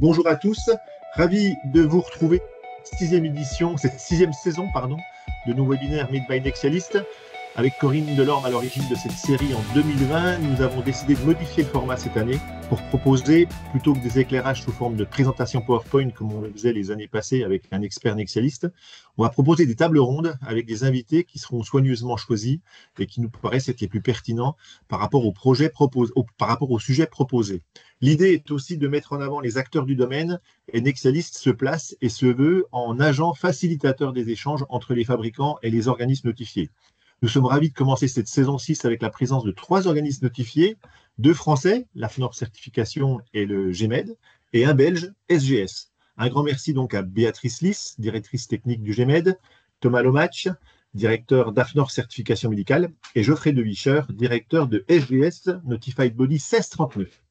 Bonjour à tous, ravi de vous retrouver cette sixième saison, de nos webinaires Made by Nexialist. Avec Corinne Delorme à l'origine de cette série en 2020, nous avons décidé de modifier le format cette année pour proposer, plutôt que des éclairages sous forme de présentation PowerPoint comme on le faisait les années passées avec un expert nexialiste, on va proposer des tables rondes avec des invités qui seront soigneusement choisis et qui nous paraissent être les plus pertinents par rapport au sujet proposé. L'idée est aussi de mettre en avant les acteurs du domaine et Nexialist se place et se veut en agent facilitateur des échanges entre les fabricants et les organismes notifiés. Nous sommes ravis de commencer cette saison 6 avec la présence de 3 organismes notifiés, 2 Français, l'AFNOR Certification et le GEMED, et un Belge, SGS. Un grand merci donc à Béatrice Lys, directrice technique du GEMED, Thomas Lomach, directeur d'AFNOR Certification Médicale, et Geoffrey De Wischer, directeur de SGS Notified Body 1639.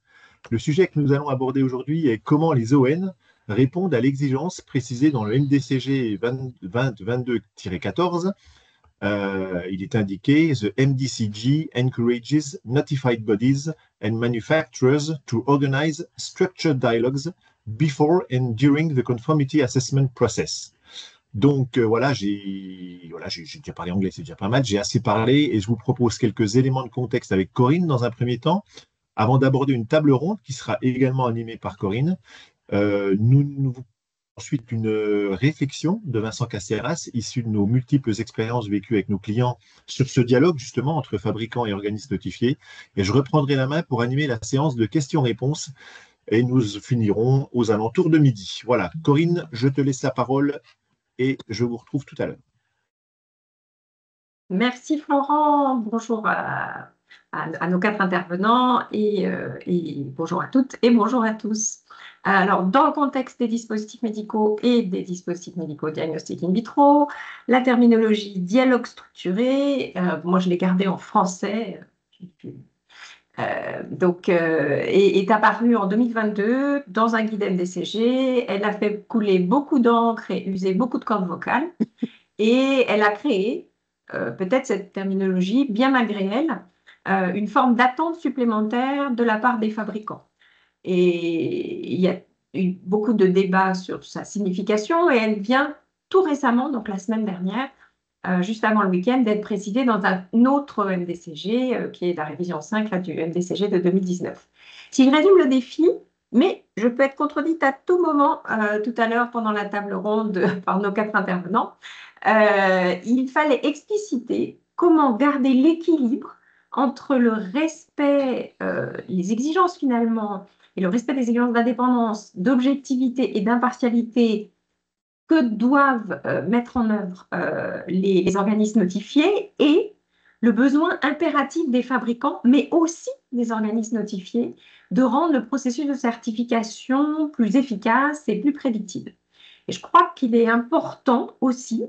Le sujet que nous allons aborder aujourd'hui est comment les ON répondent à l'exigence précisée dans le MDCG 2022-14. Il est indiqué « The MDCG encourages notified bodies and manufacturers to organize structured dialogues before and during the conformity assessment process ». Donc voilà, j'ai déjà parlé anglais, c'est déjà pas mal, j'ai assez parlé et je vous propose quelques éléments de contexte avec Corinne dans un premier temps, avant d'aborder une table ronde qui sera également animée par Corinne. Nous ensuite une réflexion de Vincent Casseras, issu de nos multiples expériences vécues avec nos clients sur ce dialogue justement entre fabricants et organismes notifiés. Et je reprendrai la main pour animer la séance de questions-réponses et nous finirons aux alentours de midi. Voilà, Corinne, je te laisse la parole et je vous retrouve tout à l'heure. Merci Florent, bonjour à nos 4 intervenants et bonjour à toutes et bonjour à tous. Alors, dans le contexte des dispositifs médicaux et des dispositifs médicaux diagnostiques in vitro, la terminologie dialogue structuré, moi je l'ai gardée en français, est apparue en 2022 dans un guide MDCG. Elle a fait couler beaucoup d'encre et user beaucoup de cordes vocales et elle a créé peut-être cette terminologie, bien malgré elle, une forme d'attente supplémentaire de la part des fabricants. Et il y a eu beaucoup de débats sur sa signification et elle vient tout récemment, donc la semaine dernière, juste avant le week-end, d'être précisée dans un autre MDCG, qui est la révision 5 là, du MDCG de 2019. Si je résume le défi, mais je peux être contredite à tout moment, tout à l'heure pendant la table ronde par nos 4 intervenants, il fallait expliciter comment garder l'équilibre entre le respect, les exigences finalement, et le respect des exigences d'indépendance, d'objectivité et d'impartialité que doivent mettre en œuvre les organismes notifiés et le besoin impératif des fabricants, mais aussi des organismes notifiés, de rendre le processus de certification plus efficace et plus prédictible. Et je crois qu'il est important aussi,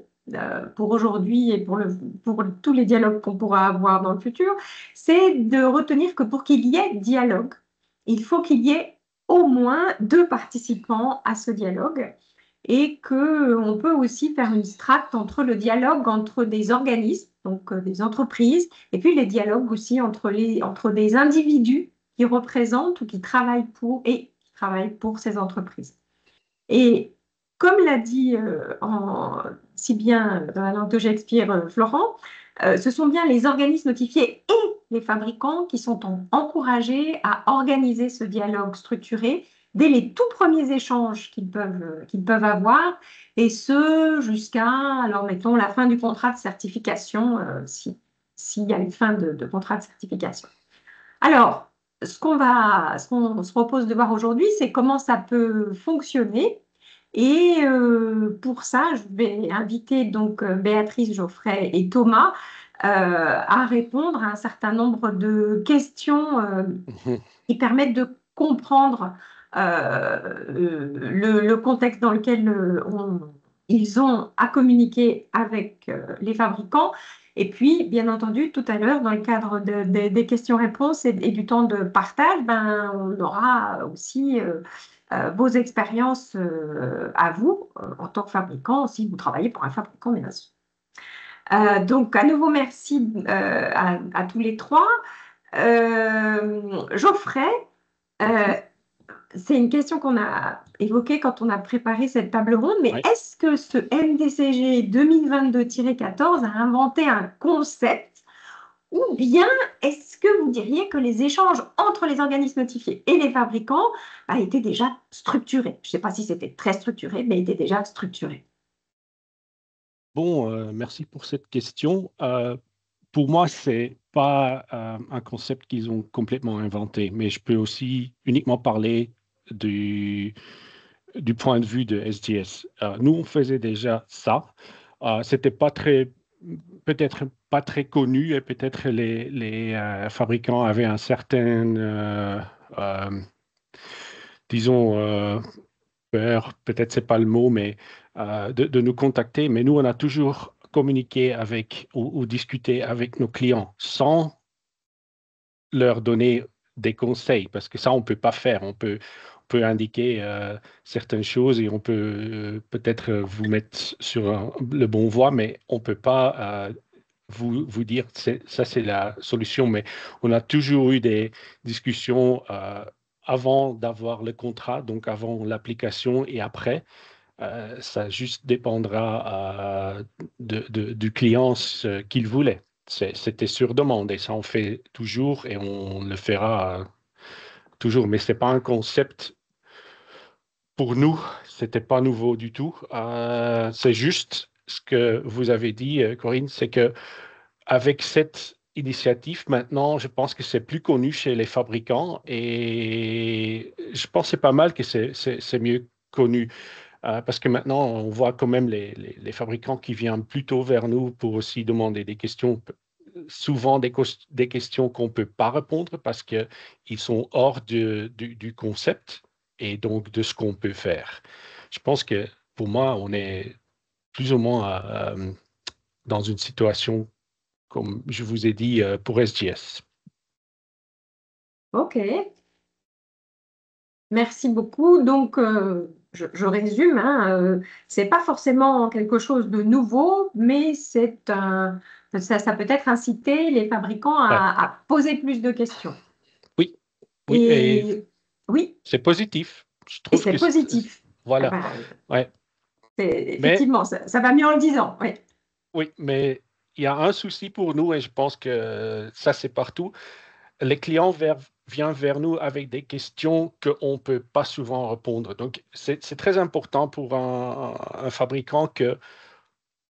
pour aujourd'hui et pour tous les dialogues qu'on pourra avoir dans le futur, c'est de retenir que pour qu'il y ait dialogue, il faut qu'il y ait au moins 2 participants à ce dialogue et qu'on peut aussi faire une strate entre le dialogue entre des organismes, donc des entreprises, et puis les dialogues aussi entre des individus qui représentent ou qui travaillent pour ces entreprises. Et comme l'a dit si bien dans la langue de Shakespeare Florent, ce sont bien les organismes notifiés et les fabricants qui sont encouragés à organiser ce dialogue structuré dès les tout premiers échanges qu'ils peuvent avoir, et ce jusqu'à, alors mettons, la fin du contrat de certification, s'il y a une fin de contrat de certification. Alors, ce qu'on se propose de voir aujourd'hui, c'est comment ça peut fonctionner. Et pour ça, je vais inviter donc Béatrice, Geoffrey et Thomas à répondre à un certain nombre de questions qui permettent de comprendre le contexte dans lequel ils ont à communiquer avec les fabricants. Et puis, bien entendu, tout à l'heure, dans le cadre des questions-réponses et du temps de partage, on aura aussi vos expériences à vous, en tant que fabricant, si vous travaillez pour un fabricant, bien sûr. Donc, à nouveau, merci à tous les 3. Geoffrey, c'est une question qu'on a évoquée quand on a préparé cette table ronde, mais Oui. est-ce que ce MDCG 2022-14 a inventé un concept ou bien est-ce que vous diriez que les échanges entre les organismes notifiés et les fabricants étaient déjà structurés? Je ne sais pas si c'était très structuré, mais étaient déjà structurés. Bon, merci pour cette question. Pour moi, c'est pas un concept qu'ils ont complètement inventé, mais je peux aussi uniquement parler du, du point de vue de SGS. Nous, on faisait déjà ça. C'était pas très, peut-être pas très connu et peut-être les fabricants avaient un certain, euh, disons, peur, peut-être c'est pas le mot, mais de nous contacter. Mais nous, on a toujours communiqué avec ou discuté avec nos clients sans leur donner des conseils, parce que ça, on ne peut pas faire. On peut indiquer certaines choses et on peut peut-être vous mettre sur le bon voie, mais on ne peut pas vous dire ça, c'est la solution. Mais on a toujours eu des discussions avant d'avoir le contrat, donc avant l'application et après. Ça juste dépendra du client ce qu'il voulait. C'était sur demande et ça on fait toujours et on le fera toujours. Mais ce n'est pas un concept pour nous, c'était pas nouveau du tout. C'est juste ce que vous avez dit, Corinne, c'est que avec cette initiative, maintenant, je pense que c'est plus connu chez les fabricants et je pense que c'est pas mal que c'est mieux connu. Parce que maintenant, on voit quand même les fabricants qui viennent plutôt vers nous pour aussi demander des questions, souvent des questions qu'on ne peut pas répondre parce qu'ils sont hors du concept et donc de ce qu'on peut faire. Je pense que pour moi, on est plus ou moins dans une situation, comme je vous ai dit, pour SGS. Ok, merci beaucoup. Donc, je résume, hein, c'est pas forcément quelque chose de nouveau, mais ça peut être inciter les fabricants Ouais. à poser plus de questions. Oui, oui, et Et oui, c'est positif. Je et trouve c'est que positif. Ah voilà. ben, Ouais. Mais effectivement, ça va mieux en le disant. Oui. oui, mais il y a un souci pour nous et je pense que ça, c'est partout. Les clients viennent vers nous avec des questions qu'on ne peut pas souvent répondre. Donc, c'est très important pour un fabricant que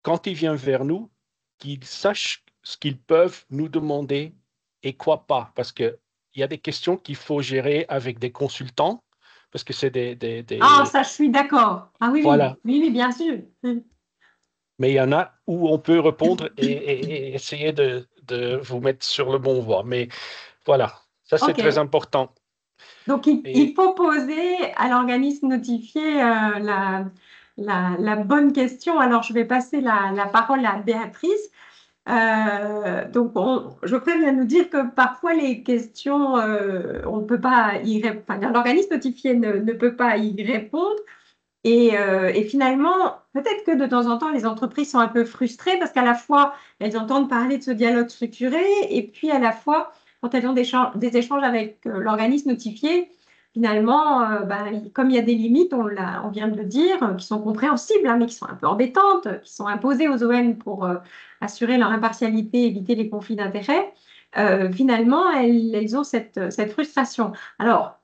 quand il vient vers nous, qu'il sache ce qu'ils peuvent nous demander et quoi pas. Parce qu'il y a des questions qu'il faut gérer avec des consultants, parce que c'est Ah, ça, je suis d'accord. Ah oui, oui, Voilà. oui, oui, bien sûr. Mais il y en a où on peut répondre et essayer de vous mettre sur le bon voie. Mais voilà, ça c'est OK. très important. Donc, il Et faut poser à l'organisme notifié la bonne question. Alors, je vais passer la parole à Béatrice. Donc, je préviens nous dire que parfois les questions, on ne peut pas y répondre. Enfin, l'organisme notifié ne peut pas y répondre. Et finalement, peut-être que de temps en temps, les entreprises sont un peu frustrées parce qu'à la fois, elles entendent parler de ce dialogue structuré et puis à la fois, quand elles ont des échanges avec l'organisme notifié, finalement, comme il y a des limites, on vient de le dire, qui sont compréhensibles, hein, mais qui sont un peu embêtantes, qui sont imposées aux OM pour assurer leur impartialité, éviter les conflits d'intérêts, finalement, elles ont cette frustration. Alors,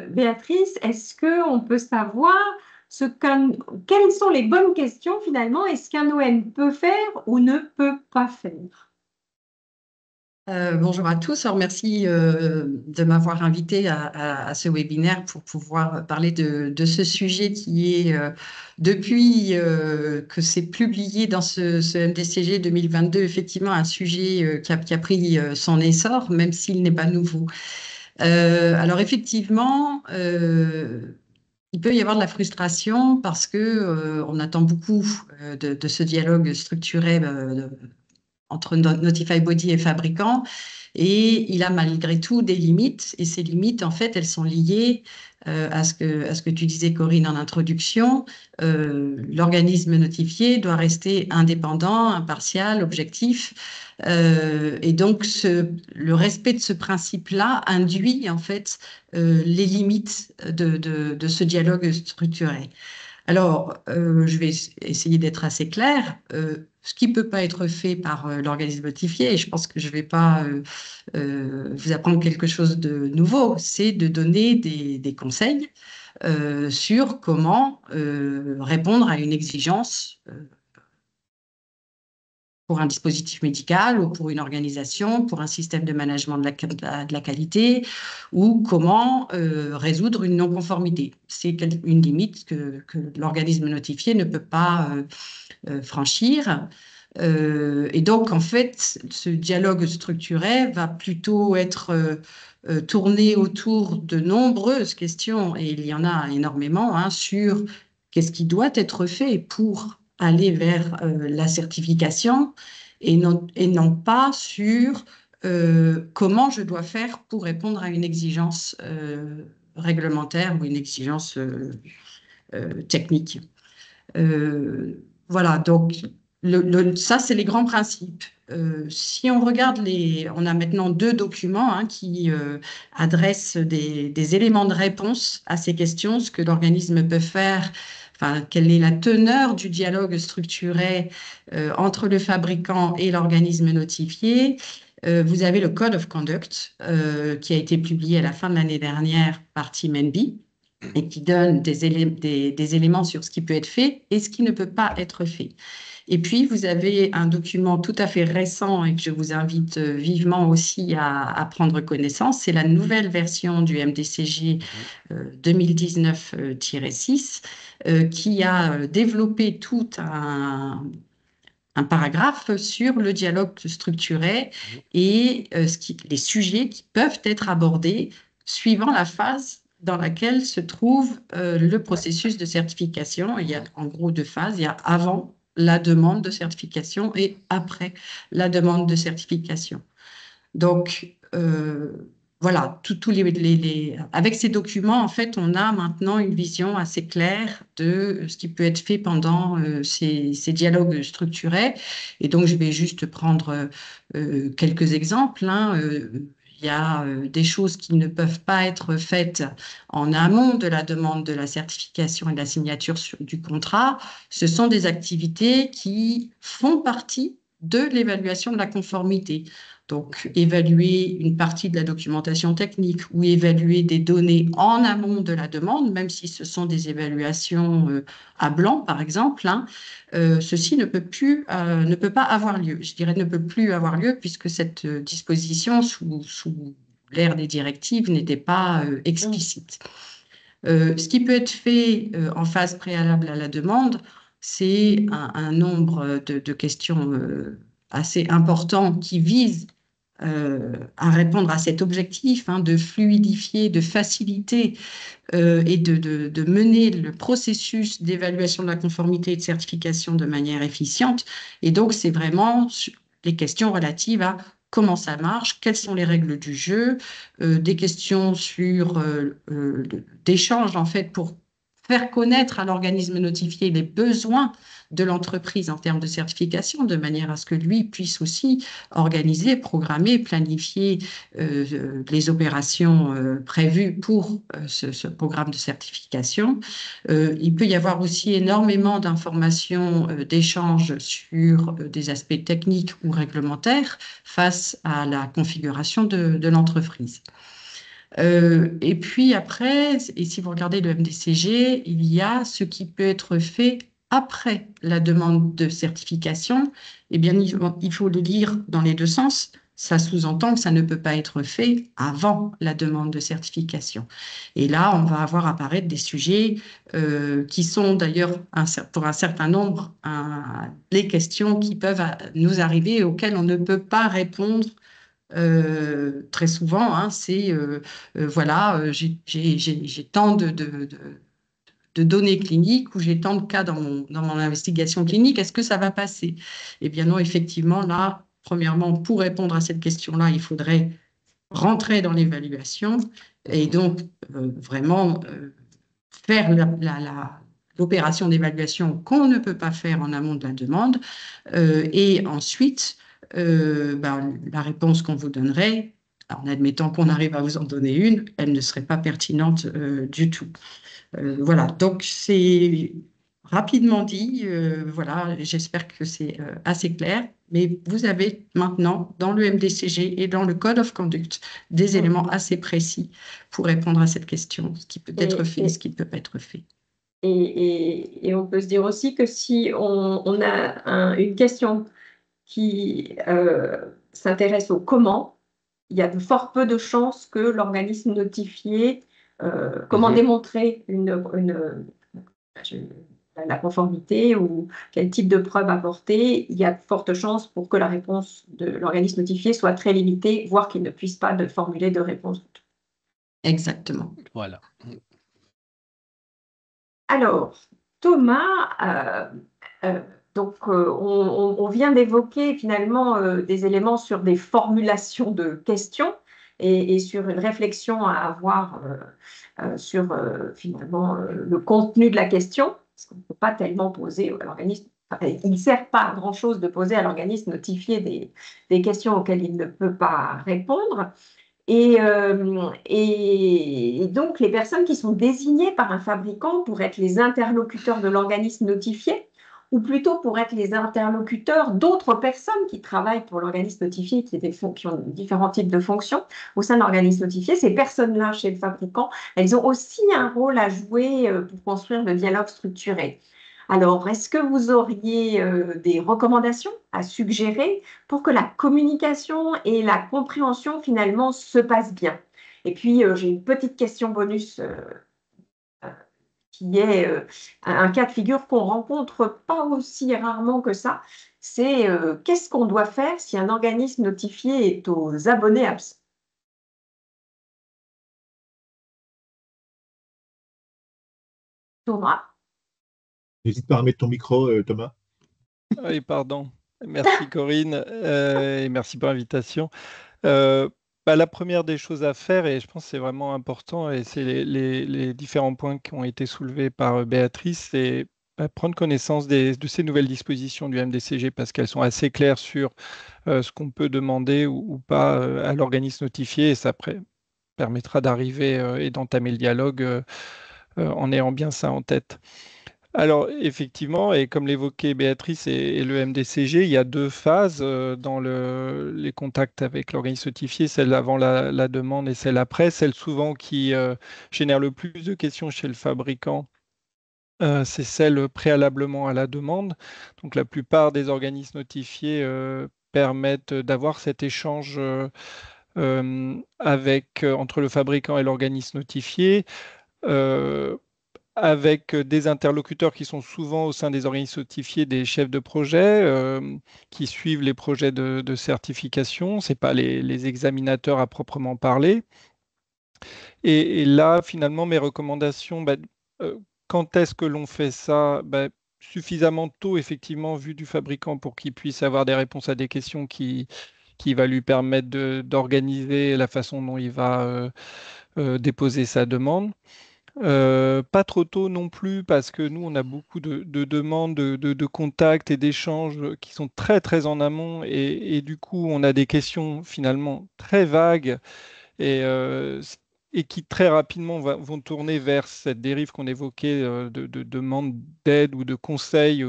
Béatrice, est-ce qu'on peut savoir quelles sont les bonnes questions finalement et ce qu'un OM peut faire ou ne peut pas faire? Bonjour à tous. Alors, merci de m'avoir invité à ce webinaire pour pouvoir parler de ce sujet qui est, depuis que c'est publié dans ce MDCG 2022, effectivement un sujet qui a pris son essor, même s'il n'est pas nouveau. Alors, effectivement, il peut y avoir de la frustration parce que on attend beaucoup de ce dialogue structuré entre Notify Body et fabricant. Et il a malgré tout des limites. Et ces limites, en fait, elles sont liées à ce que tu disais, Corinne, en introduction. L'organisme notifié doit rester indépendant, impartial, objectif. Et donc, le respect de ce principe-là induit, en fait, les limites de ce dialogue structuré. Alors, je vais essayer d'être assez claire. Ce qui ne peut pas être fait par l'organisme notifié, et je pense que je ne vais pas vous apprendre quelque chose de nouveau, c'est de donner des conseils sur comment répondre à une exigence pour un dispositif médical ou pour une organisation, pour un système de management de la qualité, ou comment résoudre une non-conformité. C'est une limite que l'organisme notifié ne peut pas franchir. Et donc, en fait, ce dialogue structuré va plutôt être tourné autour de nombreuses questions, et il y en a énormément, hein, sur qu'est-ce qui doit être fait pour aller vers la certification et non pas sur comment je dois faire pour répondre à une exigence réglementaire ou une exigence technique. Voilà, donc ça, c'est les grands principes. Si on regarde on a maintenant 2 documents hein, qui adressent des éléments de réponse à ces questions, ce que l'organisme peut faire, enfin, quelle est la teneur du dialogue structuré entre le fabricant et l'organisme notifié. Vous avez le Code of Conduct qui a été publié à la fin de l'année dernière par Team NB et qui donne des éléments sur ce qui peut être fait et ce qui ne peut pas être fait. Et puis, vous avez un document tout à fait récent et que je vous invite vivement aussi à prendre connaissance. C'est la nouvelle version du MDCG 2019-6 qui a développé tout un paragraphe sur le dialogue structuré et les sujets qui peuvent être abordés suivant la phase dans laquelle se trouve le processus de certification. Il y a en gros 2 phases. Il y a avant la demande de certification et après la demande de certification. Donc, voilà, avec ces documents, en fait, on a maintenant une vision assez claire de ce qui peut être fait pendant ces dialogues structurés. Et donc, je vais juste prendre quelques exemples. Hein. Il y a des choses qui ne peuvent pas être faites en amont de la demande de la certification et de la signature du contrat. Ce sont des activités qui font partie de l'évaluation de la conformité. Donc, évaluer une partie de la documentation technique ou évaluer des données en amont de la demande, même si ce sont des évaluations à blanc, par exemple, hein, ceci ne peut pas avoir lieu. Je dirais ne peut plus avoir lieu puisque cette disposition sous l'ère des directives n'était pas explicite. Ce qui peut être fait en phase préalable à la demande, c'est un nombre de questions assez important qui visent à répondre à cet objectif hein, de fluidifier, de faciliter et de mener le processus d'évaluation de la conformité et de certification de manière efficiente. Et donc, c'est vraiment les questions relatives à comment ça marche, quelles sont les règles du jeu, des questions sur d'échange en fait pour faire connaître à l'organisme notifié les besoins de l'entreprise en termes de certification, de manière à ce que lui puisse aussi organiser, programmer, planifier les opérations prévues pour ce programme de certification. Il peut y avoir aussi énormément d'informations, d'échanges sur des aspects techniques ou réglementaires face à la configuration de l'entreprise. Et puis après, et si vous regardez le MDCG, il y a ce qui peut être fait après la demande de certification. Eh bien, il faut le lire dans les 2 sens. Ça sous-entend que ça ne peut pas être fait avant la demande de certification. Et là, on va avoir apparaître des sujets qui sont d'ailleurs, pour un certain nombre, les questions qui peuvent nous arriver et auxquelles on ne peut pas répondre très souvent, hein, c'est voilà, j'ai tant de données cliniques ou j'ai tant de cas dans mon investigation clinique, est-ce que ça va passer? Eh bien non, effectivement, là, premièrement, pour répondre à cette question-là, il faudrait rentrer dans l'évaluation et donc vraiment faire l'opération d'évaluation qu'on ne peut pas faire en amont de la demande. Et ensuite, la réponse qu'on vous donnerait, en admettant qu'on arrive à vous en donner une, elle ne serait pas pertinente du tout. Voilà, donc c'est rapidement dit, voilà, j'espère que c'est assez clair, mais vous avez maintenant dans le MDCG et dans le Code of Conduct des éléments assez précis pour répondre à cette question, ce qui peut être fait, ce qui ne peut pas être fait. Et on peut se dire aussi que si on a une question qui s'intéresse au comment, il y a de fort peu de chances que l'organisme notifié, comment démontrer la conformité ou quel type de preuve apporter, il y a de fortes chances pour que la réponse de l'organisme notifié soit très limitée, voire qu'il ne puisse pas formuler de réponse. Exactement. Voilà. Alors, Thomas, donc on vient d'évoquer finalement des éléments sur des formulations de questions et sur une réflexion à avoir sur finalement le contenu de la question, parce qu'on ne peut pas tellement poser à l'organisme, il ne sert pas à grand-chose de poser à l'organisme notifié des questions auxquelles il ne peut pas répondre. Et donc, les personnes qui sont désignées par un fabricant pour être les interlocuteurs de l'organisme notifié, ou plutôt pour être les interlocuteurs d'autres personnes qui travaillent pour l'organisme notifié, qui ont différents types de fonctions au sein de l'organisme notifié, ces personnes-là chez le fabricant, elles ont aussi un rôle à jouer pour construire le dialogue structuré. Alors, est-ce que vous auriez des recommandations à suggérer pour que la communication et la compréhension finalement se passent bien? Et puis, j'ai une petite question bonus qui est un cas de figure qu'on rencontre pas aussi rarement que ça. C'est qu'est-ce qu'on doit faire si un organisme notifié est aux abonnés absents? Thomas? N'hésite pas à remettre ton micro, Thomas. Oui, pardon. Merci Corinne et merci pour l'invitation. La première des choses à faire, et je pense que c'est vraiment important, et c'est les différents points qui ont été soulevés par Béatrice, c'est prendre connaissance de ces nouvelles dispositions du MDCG parce qu'elles sont assez claires sur ce qu'on peut demander ou pas à l'organisme notifié, et ça permettra d'arriver et d'entamer le dialogue en ayant bien ça en tête. Alors, effectivement, et comme l'évoquait Béatrice et le MDCG, il y a deux phases dans les contacts avec l'organisme notifié, celle avant la demande et celle après. Celle souvent qui génère le plus de questions chez le fabricant, c'est celle préalablement à la demande. Donc, la plupart des organismes notifiés permettent d'avoir cet échange entre le fabricant et l'organisme notifié. Avec des interlocuteurs qui sont souvent au sein des organismes notifiés, des chefs de projet qui suivent les projets de certification. Ce n'est pas les examinateurs à proprement parler. Et là, finalement, mes recommandations, quand est-ce que l'on fait ça? Suffisamment tôt, effectivement, vu du fabricant pour qu'il puisse avoir des réponses à des questions qui va lui permettre d'organiser la façon dont il va déposer sa demande. Pas trop tôt non plus, parce que nous, on a beaucoup de demandes, de contacts et d'échanges qui sont très, très en amont. Et du coup, on a des questions finalement très vagues et qui très rapidement vont tourner vers cette dérive qu'on évoquait de demande d'aide ou de conseil,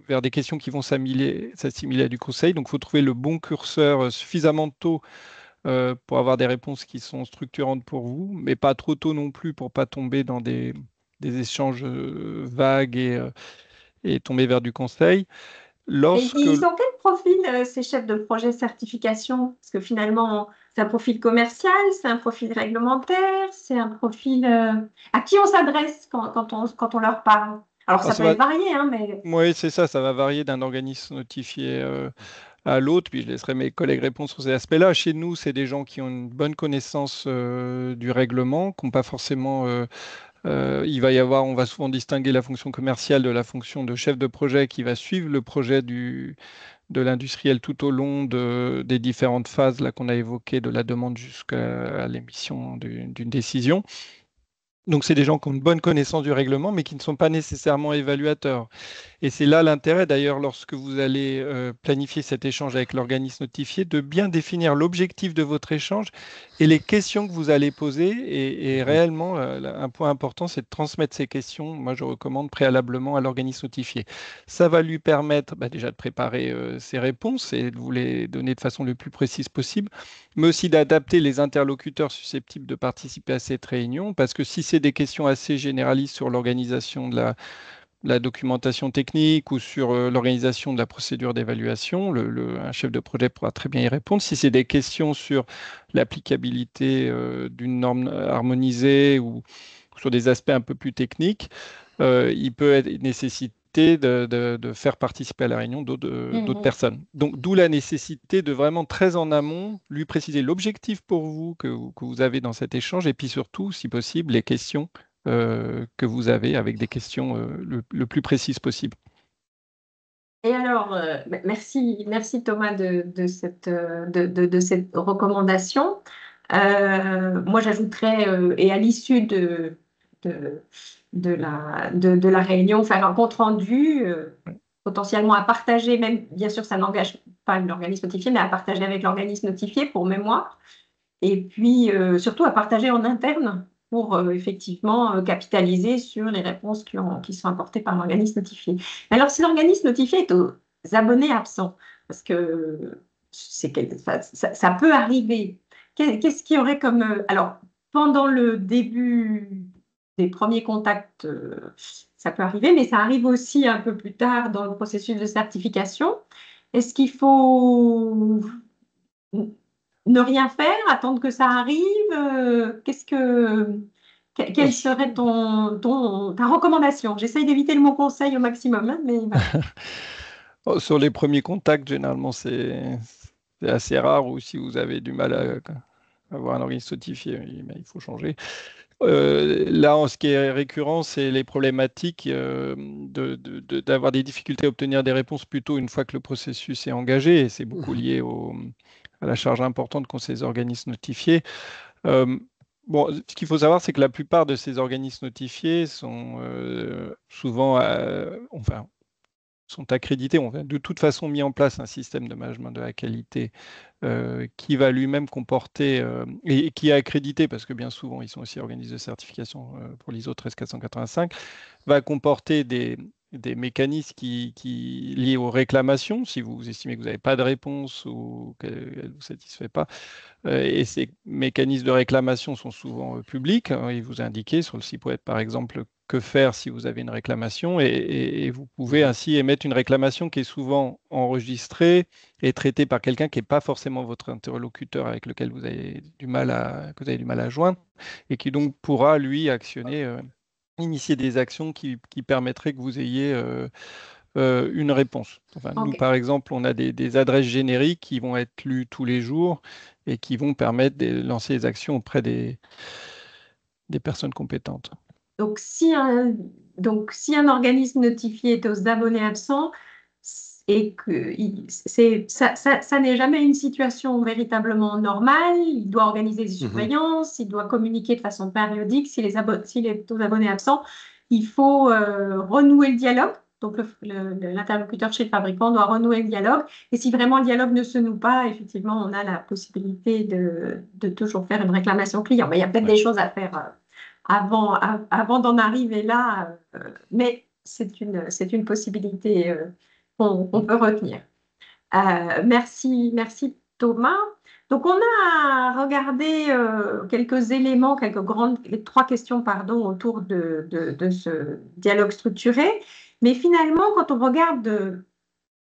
vers des questions qui vont s'assimiler à du conseil. Donc, il faut trouver le bon curseur suffisamment tôt pour avoir des réponses qui sont structurantes pour vous, mais pas trop tôt non plus pour pas tomber dans des échanges vagues et tomber vers du conseil. Ils ont quel profil, ces chefs de projet certification? Parce que finalement, c'est un profil commercial, c'est un profil réglementaire, c'est un profil à qui on s'adresse quand on leur parle? Alors, ça peut être varié, hein, mais... Oui, c'est ça, ça va varier d'un organisme notifié à l'autre, puis je laisserai mes collègues répondre sur ces aspects-là. Chez nous, c'est des gens qui ont une bonne connaissance du règlement, qui n'ont pas forcément On va souvent distinguer la fonction commerciale de la fonction de chef de projet qui va suivre le projet de l'industriel tout au long des différentes phases là, qu'on a évoquées, de la demande jusqu'à l'émission d'une décision. Donc, c'est des gens qui ont une bonne connaissance du règlement, mais qui ne sont pas nécessairement évaluateurs. Et c'est là l'intérêt, d'ailleurs, lorsque vous allez planifier cet échange avec l'organisme notifié, de bien définir l'objectif de votre échange et les questions que vous allez poser. Et réellement, un point important, c'est de transmettre ces questions. Moi, je recommande préalablement à l'organisme notifié. Ça va lui permettre déjà de préparer ses réponses et de vous les donner de façon le plus précise possible, mais aussi d'adapter les interlocuteurs susceptibles de participer à cette réunion, parce que si c'est des questions assez généralistes sur l'organisation de la documentation technique ou sur l'organisation de la procédure d'évaluation, un chef de projet pourra très bien y répondre. Si c'est des questions sur l'applicabilité d'une norme harmonisée ou sur des aspects un peu plus techniques, il peut être nécessité de faire participer à la réunion d'autres personnes. Donc, d'où la nécessité de vraiment très en amont lui préciser l'objectif pour vous que vous avez dans cet échange et puis surtout, si possible, les questions que vous avez avec des questions le plus précises possible. Et alors, merci Thomas de cette recommandation. Moi, j'ajouterais, et à l'issue de la réunion, faire un compte-rendu, potentiellement à partager, même, bien sûr, ça n'engage pas l'organisme notifié, mais à partager avec l'organisme notifié pour mémoire. Et puis, surtout à partager en interne pour effectivement capitaliser sur les réponses qui sont apportées par l'organisme notifié. Alors, si l'organisme notifié est aux abonnés absents, parce que ça peut arriver, qu'est-ce qu'il y aurait comme... alors, pendant le début des premiers contacts, ça peut arriver, mais ça arrive aussi un peu plus tard dans le processus de certification. Est-ce qu'il faut ne rien faire, attendre que ça arrive? Quelle serait ta recommandation? J'essaye d'éviter le mot conseil au maximum, hein, mais voilà. Sur les premiers contacts, généralement, c'est assez rare, ou si vous avez du mal à avoir un organisme notifié, il faut changer. Là, ce qui est récurrent, c'est les problématiques d'avoir des difficultés à obtenir des réponses plutôt une fois que le processus est engagé, et c'est beaucoup lié à la charge importante qu'ont ces organismes notifiés. Bon, ce qu'il faut savoir, c'est que la plupart de ces organismes notifiés sont souvent, sont accrédités, ont de toute façon mis en place un système de management de la qualité qui va lui-même comporter, et qui est accrédité, parce que bien souvent, ils sont aussi organismes de certification pour l'ISO 13485, va comporter des mécanismes qui liés aux réclamations, si vous estimez que vous n'avez pas de réponse ou qu'elle ne vous satisfait pas. Et ces mécanismes de réclamation sont souvent publics. Il vous indiquez sur le site web, par exemple, que faire si vous avez une réclamation, et vous pouvez ainsi émettre une réclamation qui est souvent enregistrée et traitée par quelqu'un qui n'est pas forcément votre interlocuteur avec lequel vous avez du mal à joindre, et qui donc pourra, lui, actionner, initier des actions qui permettraient que vous ayez une réponse. Enfin, Ok. Nous, par exemple, on a des adresses génériques qui vont être lues tous les jours et qui vont permettre de lancer des actions auprès des personnes compétentes. Donc, si un organisme notifié est aux abonnés absents et que ça n'est jamais une situation véritablement normale, il doit organiser des surveillances, il doit communiquer de façon périodique. S'il est aux abonnés absents, il faut renouer le dialogue. Donc, l'interlocuteur chez le fabricant doit renouer le dialogue. Et si vraiment le dialogue ne se noue pas, effectivement, on a la possibilité de toujours faire une réclamation client. Mais il y a peut-être des choses à faire avant d'en arriver là, mais c'est une possibilité qu'on peut retenir. Merci Thomas. Donc, on a regardé quelques éléments, les 3 questions, pardon, autour de ce dialogue structuré. Mais finalement, quand on regarde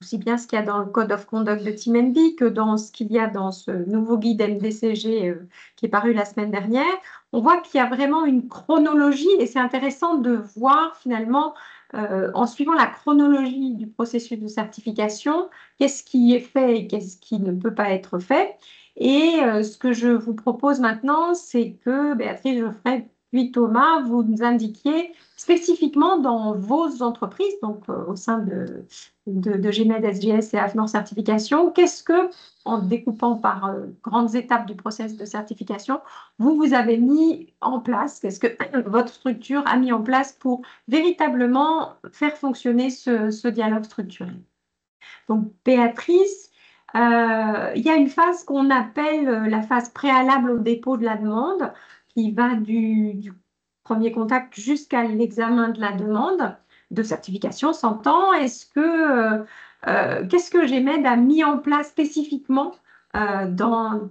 aussi bien ce qu'il y a dans le Code of Conduct de Team NB que dans ce qu'il y a dans ce nouveau guide MDCG qui est paru la semaine dernière, on voit qu'il y a vraiment une chronologie, et c'est intéressant de voir finalement, en suivant la chronologie du processus de certification, qu'est-ce qui est fait et qu'est-ce qui ne peut pas être fait. Et ce que je vous propose maintenant, c'est que, Béatrice Geoffrey, puis Thomas, vous nous indiquiez spécifiquement dans vos entreprises, donc au sein de GMED, SGS et AFNOR Certification, qu'est-ce que, en découpant par grandes étapes du process de certification, vous avez mis en place, qu'est-ce que votre structure a mis en place pour véritablement faire fonctionner ce dialogue structuré? Donc, Béatrice, il y a une phase qu'on appelle la phase préalable au dépôt de la demande, qui va du premier contact jusqu'à l'examen de la demande de certification, s'entend. Qu'est-ce que GMED a mis en place spécifiquement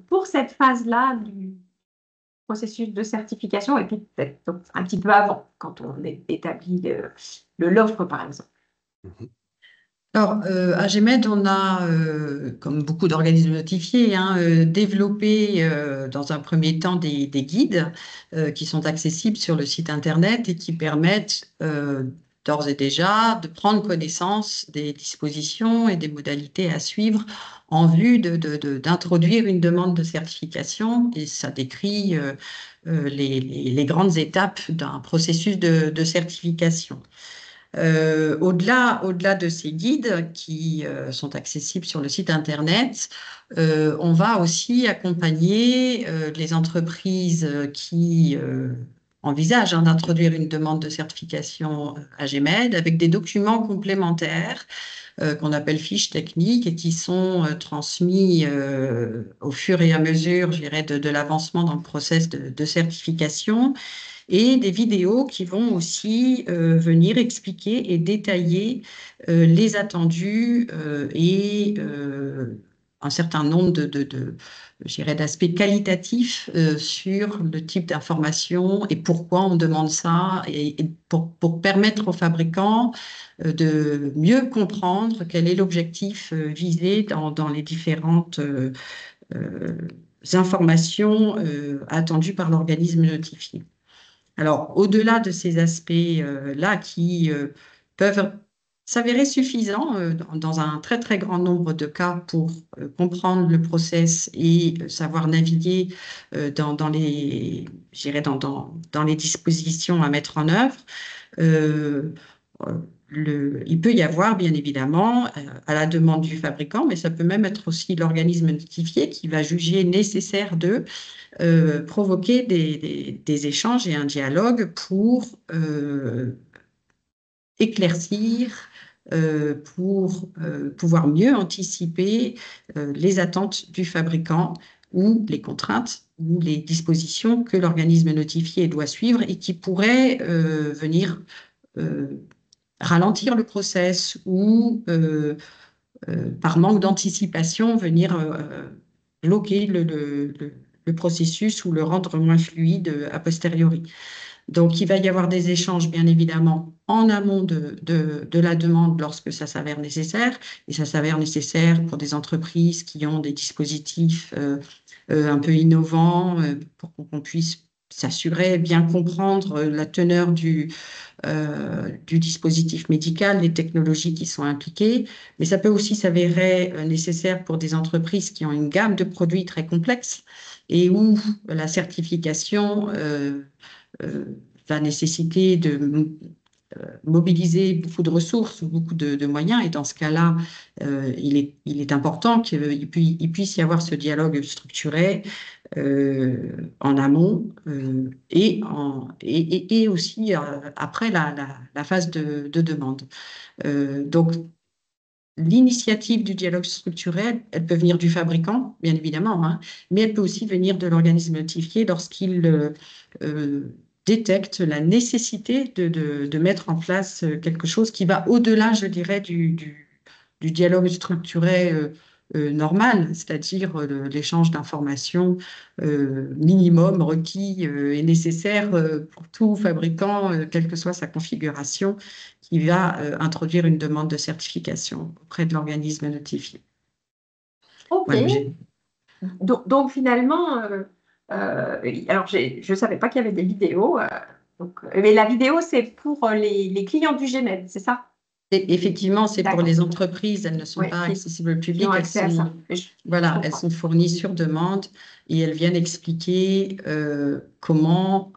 pour cette phase-là du processus de certification, et puis peut-être un petit peu avant, quand on établit l'offre, par exemple? Alors, à GMED, on a, comme beaucoup d'organismes notifiés, développé dans un premier temps des guides qui sont accessibles sur le site Internet et qui permettent d'ores et déjà de prendre connaissance des dispositions et des modalités à suivre en vue d'introduire une demande de certification. Et ça décrit les grandes étapes d'un processus de certification. Au-delà de ces guides qui sont accessibles sur le site Internet, on va aussi accompagner les entreprises qui envisagent d'introduire une demande de certification à GMED avec des documents complémentaires qu'on appelle fiches techniques et qui sont transmis au fur et à mesure, je dirais, de l'avancement dans le process de certification, et des vidéos qui vont aussi venir expliquer et détailler les attendus et un certain nombre je dirais, d'aspects qualitatifs sur le type d'information et pourquoi on demande ça, et pour permettre aux fabricants de mieux comprendre quel est l'objectif visé dans les différentes informations attendues par l'organisme notifié. Alors, au-delà de ces aspects-là qui peuvent s'avérer suffisants dans un très, très grand nombre de cas pour comprendre le process et savoir naviguer dans les dispositions à mettre en œuvre, il peut y avoir, bien évidemment, à la demande du fabricant, mais ça peut même être aussi l'organisme notifié qui va juger nécessaire de provoquer des échanges et un dialogue pour éclaircir, pour pouvoir mieux anticiper les attentes du fabricant ou les contraintes ou les dispositions que l'organisme notifié doit suivre et qui pourraient venir ralentir le process ou par manque d'anticipation venir bloquer le processus ou le rendre moins fluide a posteriori. Donc, il va y avoir des échanges, bien évidemment, en amont de la demande lorsque ça s'avère nécessaire. Et ça s'avère nécessaire pour des entreprises qui ont des dispositifs un peu innovants pour qu'on puisse s'assurer, bien comprendre la teneur du dispositif médical, les technologies qui sont impliquées. Mais ça peut aussi s'avérer nécessaire pour des entreprises qui ont une gamme de produits très complexe et où la certification va nécessiter de mobiliser beaucoup de ressources, beaucoup de moyens. Et dans ce cas-là, il est important qu'il puisse y avoir ce dialogue structuré en amont et aussi après la phase de demande. Donc, l'initiative du dialogue structuré, elle peut venir du fabricant, bien évidemment, mais elle peut aussi venir de l'organisme notifié lorsqu'il détecte la nécessité de mettre en place quelque chose qui va au-delà, je dirais, du dialogue structuré normal, c'est-à-dire l'échange d'informations minimum requis et nécessaire pour tout fabricant, quelle que soit sa configuration, qui va introduire une demande de certification auprès de l'organisme notifié. OK. Voilà, donc finalement, alors je ne savais pas qu'il y avait des vidéos. Mais la vidéo, c'est pour les clients du GMED, c'est ça? Effectivement, c'est pour D'accord. les entreprises, elles ne sont Ouais, pas qui accessibles au ont public, elles accès à sont, ça. voilà, Je elles comprends. sont fournies sur demande et elles viennent expliquer comment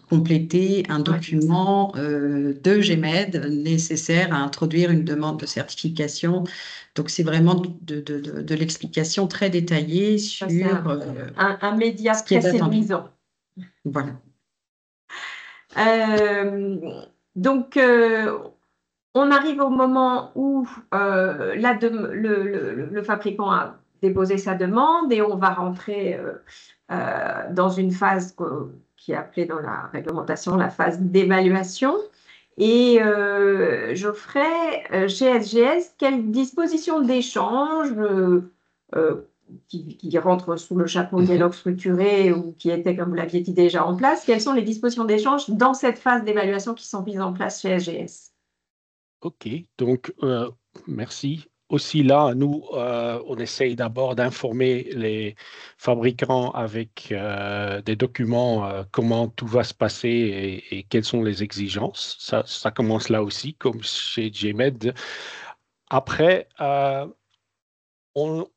compléter un document de GMED nécessaire à introduire une demande de certification. Donc, c'est vraiment de l'explication très détaillée Ça, sur c'est un média ce qui est très attendu. séduisant. Voilà. Donc, on arrive au moment où le fabricant a déposé sa demande et on va rentrer dans une phase qui est appelée dans la réglementation la phase d'évaluation. Et Geoffrey, chez SGS, quelles dispositions d'échange qui rentrent sous le chapeau dialogue structuré ou qui étaient, comme vous l'aviez dit, déjà en place, quelles sont les dispositions d'échange dans cette phase d'évaluation qui sont mises en place chez SGS? OK, donc merci. Aussi là, nous, on essaye d'abord d'informer les fabricants avec des documents, comment tout va se passer et quelles sont les exigences. Ça commence là aussi, comme chez GMED. Après, on,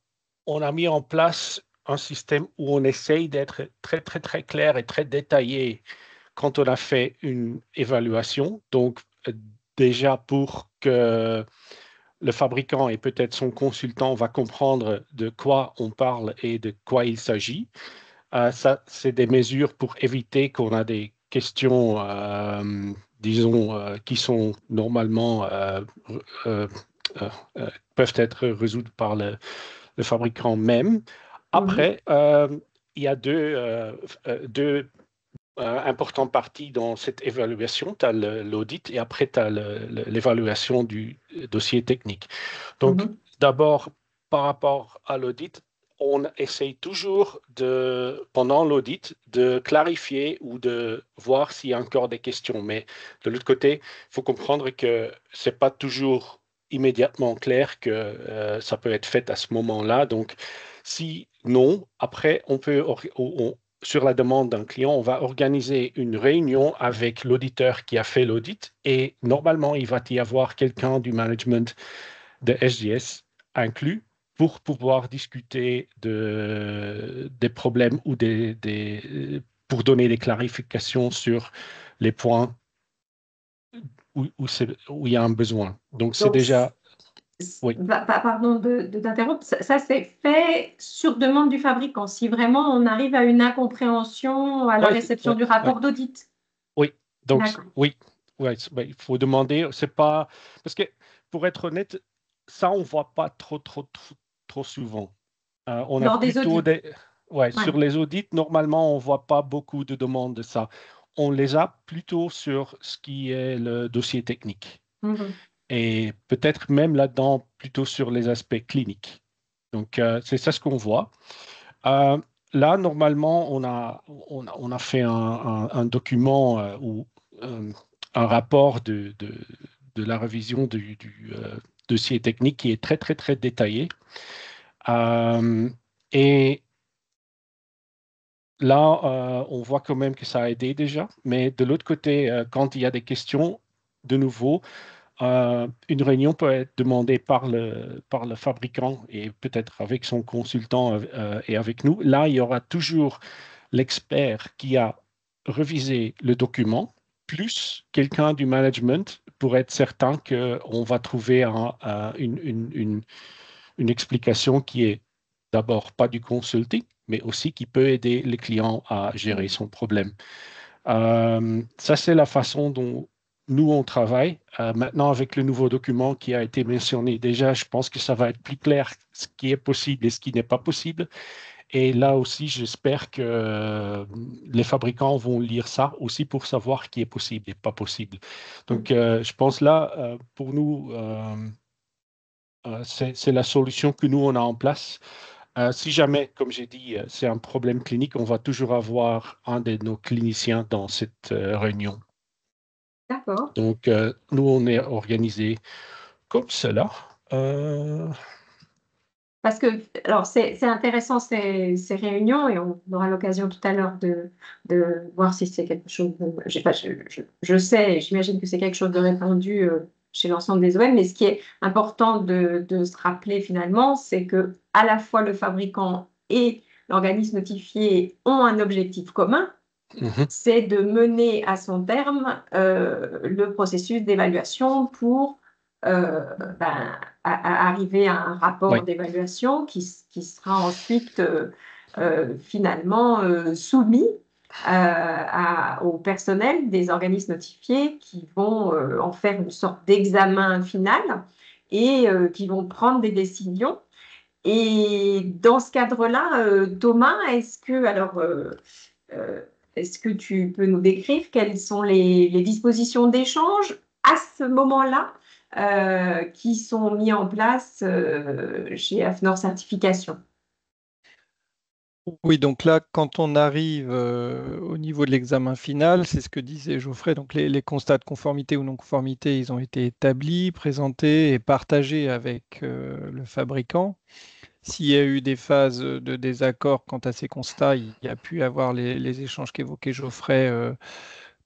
on a mis en place un système où on essaye d'être très, très, très clair et très détaillé quand on a fait une évaluation. Donc, déjà pour que le fabricant et peut-être son consultant va comprendre de quoi on parle et de quoi il s'agit. Ça, c'est des mesures pour éviter qu'on a des questions, disons, qui sont normalement euh, euh, peuvent être résolues par le fabricant même. Après, il y a deux importante partie dans cette évaluation. Tu as l'audit et après, tu as l'évaluation du dossier technique. Donc, d'abord, par rapport à l'audit, on essaye toujours pendant l'audit, de clarifier ou de voir s'il y a encore des questions. Mais de l'autre côté, il faut comprendre que ce n'est pas toujours immédiatement clair que ça peut être fait à ce moment-là. Donc, si non, après, sur la demande d'un client, on va organiser une réunion avec l'auditeur qui a fait l'audit et normalement, il va y avoir quelqu'un du management de SGS inclus pour pouvoir discuter des problèmes ou pour donner des clarifications sur les points où il y a un besoin. Donc, c'est Donc, déjà... Oui. Pardon de t'interrompre, ça c'est fait sur demande du fabricant, si vraiment on arrive à une incompréhension à la réception du rapport d'audit. Oui, donc D'accord. oui, il faut demander, c'est pas... Parce que, pour être honnête, ça, on ne voit pas trop souvent. On a Lors des plutôt audits. sur les audits, normalement, on ne voit pas beaucoup de demandes de ça. On les a plutôt sur ce qui est le dossier technique. Et peut-être même là-dedans, plutôt sur les aspects cliniques. Donc, c'est ça ce qu'on voit. Là, normalement, on a fait un document ou un rapport de la révision du dossier technique qui est très, très, très détaillé. Et là, on voit quand même que ça a aidé déjà. Mais de l'autre côté, quand il y a des questions, de nouveau, une réunion peut être demandée par le fabricant et peut-être avec son consultant et avec nous. Là, il y aura toujours l'expert qui a révisé le document, plus quelqu'un du management pour être certain qu'on va trouver une explication qui est d'abord pas du consulting, mais aussi qui peut aider le client à gérer son problème. Ça, c'est la façon dont nous, on travaille. Maintenant, avec le nouveau document qui a été mentionné déjà, je pense que ça va être plus clair ce qui est possible et ce qui n'est pas possible. Et là aussi, j'espère que les fabricants vont lire ça aussi pour savoir ce qui est possible et pas possible. Donc, je pense là, pour nous, c'est la solution que nous, on a en place. Si jamais, comme j'ai dit, c'est un problème clinique, on va toujours avoir un de nos cliniciens dans cette réunion. D'accord. Donc, nous, on est organisé comme cela. Parce que, alors, c'est intéressant ces réunions et on aura l'occasion tout à l'heure de voir si c'est quelque chose. Je sais, et j'imagine que c'est quelque chose de répandu chez l'ensemble des OEM. Mais ce qui est important de se rappeler finalement, c'est que à la fois le fabricant et l'organisme notifié ont un objectif commun, c'est de mener à son terme le processus d'évaluation pour arriver à un rapport d'évaluation qui sera ensuite finalement soumis au personnel des organismes notifiés qui vont en faire une sorte d'examen final et qui vont prendre des décisions. Et dans ce cadre-là, Thomas, est-ce que tu peux nous décrire quelles sont les dispositions d'échange à ce moment-là qui sont mises en place chez AFNOR Certification? Oui, donc là, quand on arrive au niveau de l'examen final, c'est ce que disait Geoffrey, donc les constats de conformité ou non-conformité, ils ont été établis, présentés et partagés avec le fabricant. S'il y a eu des phases de désaccord quant à ces constats, il y a pu avoir les échanges qu'évoquait Geoffrey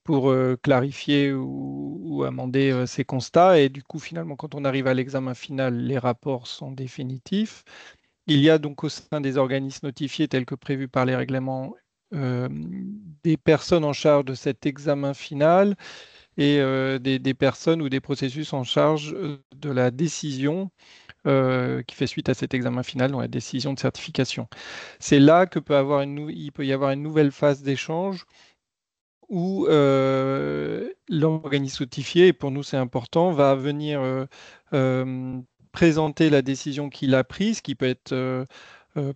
pour clarifier ou amender ces constats. Et du coup, finalement, quand on arrive à l'examen final, les rapports sont définitifs. Il y a donc au sein des organismes notifiés, tels que prévus par les règlements, des personnes en charge de cet examen final et des personnes ou des processus en charge de la décision qui fait suite à cet examen final, donc la décision de certification. C'est là que il peut y avoir une nouvelle phase d'échange où l'organisme notifié, et pour nous c'est important, va venir présenter la décision qu'il a prise, qui peut être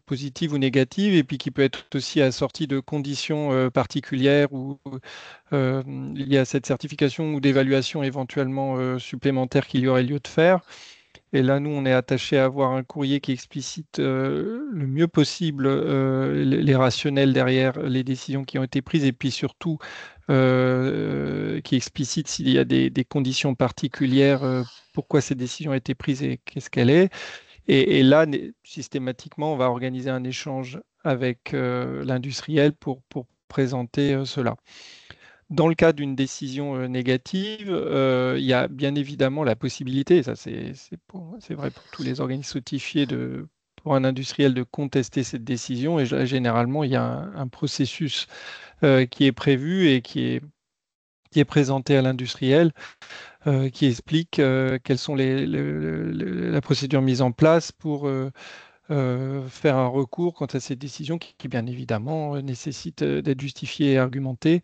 positive ou négative, et puis qui peut être aussi assortie de conditions particulières ou liées à cette certification ou d'évaluation éventuellement supplémentaires qu'il y aurait lieu de faire. Et là, nous, on est attaché à avoir un courrier qui explicite le mieux possible les rationnels derrière les décisions qui ont été prises et puis surtout qui explicite s'il y a des conditions particulières, pourquoi ces décisions ont été prises et qu'est-ce qu'elle est. Et là, systématiquement, on va organiser un échange avec l'industriel pour présenter cela. Dans le cas d'une décision négative, il y a bien évidemment la possibilité, ça c'est vrai pour tous les organismes notifiés, pour un industriel de contester cette décision. Et généralement, il y a un processus qui est prévu et qui est présenté à l'industriel, qui explique quelles sont la procédure mise en place pour faire un recours quant à cette décision qui bien évidemment nécessite d'être justifiée et argumentée.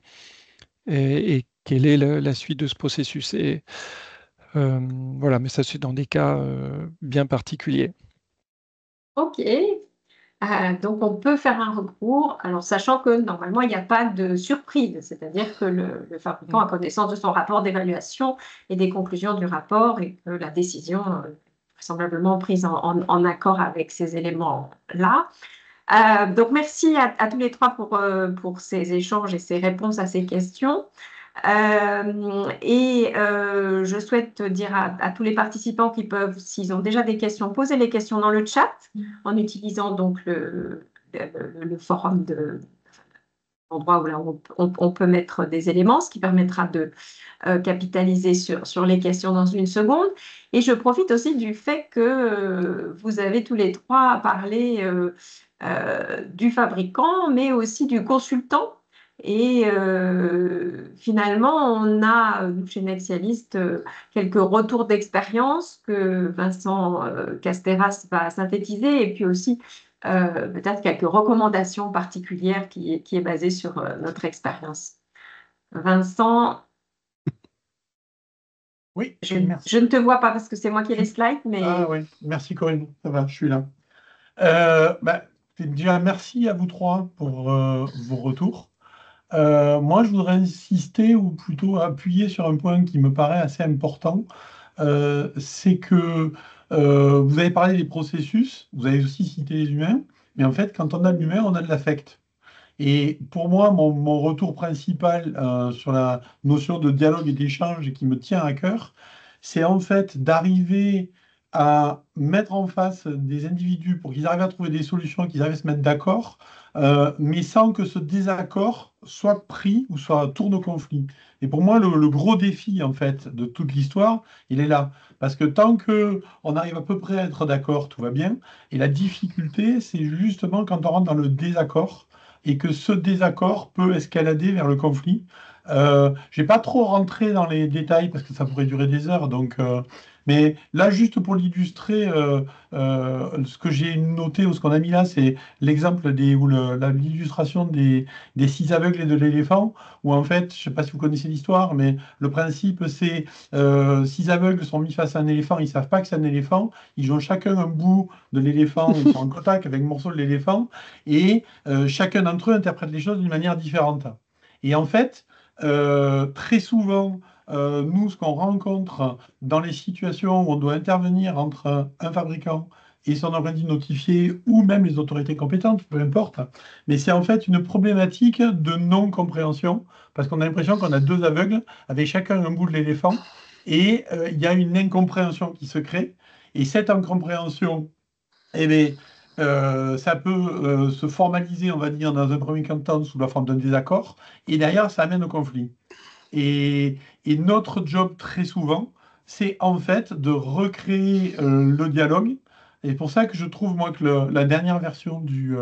Et quelle est la suite de ce processus. Et voilà, mais ça, c'est dans des cas bien particuliers. Ok. Donc, on peut faire un recours, alors sachant que normalement, il n'y a pas de surprise, c'est-à-dire que le fabricant a connaissance de son rapport d'évaluation et des conclusions du rapport et que la décision est vraisemblablement prise en accord avec ces éléments-là. Donc, merci à tous les trois pour ces échanges et ces réponses à ces questions. Je souhaite dire à tous les participants qui peuvent, s'ils ont déjà des questions, poser les questions dans le chat en utilisant donc le forum l'endroit où là, on peut mettre des éléments, ce qui permettra de capitaliser sur les questions dans une seconde. Et je profite aussi du fait que vous avez tous les trois parlé du fabricant, mais aussi du consultant. Et finalement, on a, nous, chez Nexialist, quelques retours d'expérience que Vincent Casteras va synthétiser, et puis aussi peut-être quelques recommandations particulières qui est basée sur notre expérience. Vincent, oui, je ne te vois pas parce que c'est moi qui ai les slides, mais... Ah oui, merci Corinne, ça va, je suis là. Déjà, merci à vous trois pour vos retours. Moi, je voudrais insister ou plutôt appuyer sur un point qui me paraît assez important. C'est que vous avez parlé des processus, vous avez aussi cité les humains, mais en fait, quand on a de l'humain, on a de l'affect. Et pour moi, mon retour principal sur la notion de dialogue et d'échange qui me tient à cœur, c'est en fait d'arriver à mettre en face des individus pour qu'ils arrivent à trouver des solutions, qu'ils arrivent à se mettre d'accord, mais sans que ce désaccord soit pris ou soit tourne au conflit. Et pour moi, le gros défi, en fait, de toute l'histoire, il est là. Parce que tant qu'on arrive à peu près à être d'accord, tout va bien. Et la difficulté, c'est justement quand on rentre dans le désaccord et que ce désaccord peut escalader vers le conflit. Je vais pas trop rentrer dans les détails parce que ça pourrait durer des heures. Mais là, juste pour l'illustrer, ce que j'ai noté ou ce qu'on a mis là, c'est l'exemple l'illustration des six aveugles et de l'éléphant, où en fait, je ne sais pas si vous connaissez l'histoire, mais le principe, c'est six aveugles sont mis face à un éléphant, ils ne savent pas que c'est un éléphant, ils ont chacun un bout de l'éléphant, ils sont en contact avec un morceau de l'éléphant, et chacun d'entre eux interprète les choses d'une manière différente. Et en fait, très souvent, nous, ce qu'on rencontre dans les situations où on doit intervenir entre un fabricant et son organisme notifié ou même les autorités compétentes, peu importe, mais c'est en fait une problématique de non-compréhension parce qu'on a l'impression qu'on a deux aveugles avec chacun un bout de l'éléphant et il y a une incompréhension qui se crée et cette incompréhension, eh bien, ça peut se formaliser, on va dire, dans un premier temps sous la forme d'un désaccord et derrière, ça amène au conflit. Et, et notre job, très souvent, c'est en fait de recréer le dialogue. Et c'est pour ça que je trouve, moi, que la dernière version du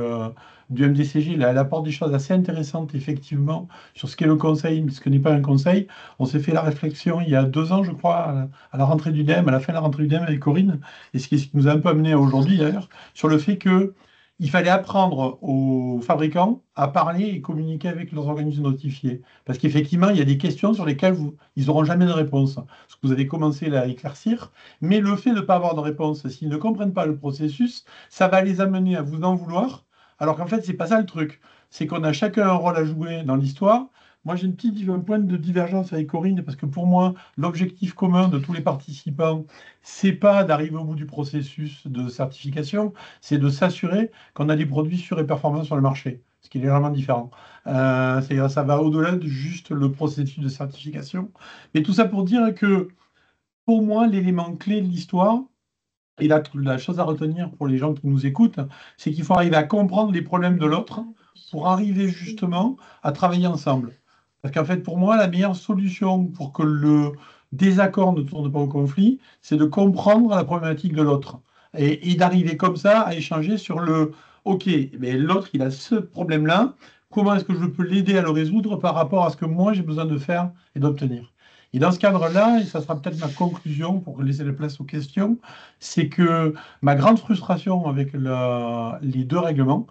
MDCG, elle apporte des choses assez intéressantes, effectivement, sur ce qu'est le conseil, mais ce que n'est pas un conseil. On s'est fait la réflexion il y a 2 ans, je crois, à la rentrée du DEM, à la fin de la rentrée du DEM avec Corinne, et ce qui nous a un peu amené à aujourd'hui, d'ailleurs, sur le fait que il fallait apprendre aux fabricants à parler et communiquer avec leurs organismes notifiés. Parce qu'effectivement, il y a des questions sur lesquelles ils n'auront jamais de réponse. Ce que vous avez commencé là, à éclaircir. Mais le fait de ne pas avoir de réponse, s'ils ne comprennent pas le processus, ça va les amener à vous en vouloir. Alors qu'en fait, c'est pas ça le truc. C'est qu'on a chacun un rôle à jouer dans l'histoire. Moi, j'ai un point de divergence avec Corinne, parce que pour moi, l'objectif commun de tous les participants, c'est pas d'arriver au bout du processus de certification, c'est de s'assurer qu'on a des produits sûrs et performants sur le marché, ce qui est légèrement différent. Ça va au-delà de juste le processus de certification. Mais tout ça pour dire que, pour moi, l'élément clé de l'histoire, et la chose à retenir pour les gens qui nous écoutent, c'est qu'il faut arriver à comprendre les problèmes de l'autre pour arriver justement à travailler ensemble. Parce qu'en fait, pour moi, la meilleure solution pour que le désaccord ne tourne pas au conflit, c'est de comprendre la problématique de l'autre. Et d'arriver comme ça à échanger sur OK, mais l'autre, il a ce problème-là, comment est-ce que je peux l'aider à le résoudre par rapport à ce que moi, j'ai besoin de faire et d'obtenir. Et dans ce cadre-là, et ça sera peut-être ma conclusion pour laisser la place aux questions, c'est que ma grande frustration avec les deux règlements,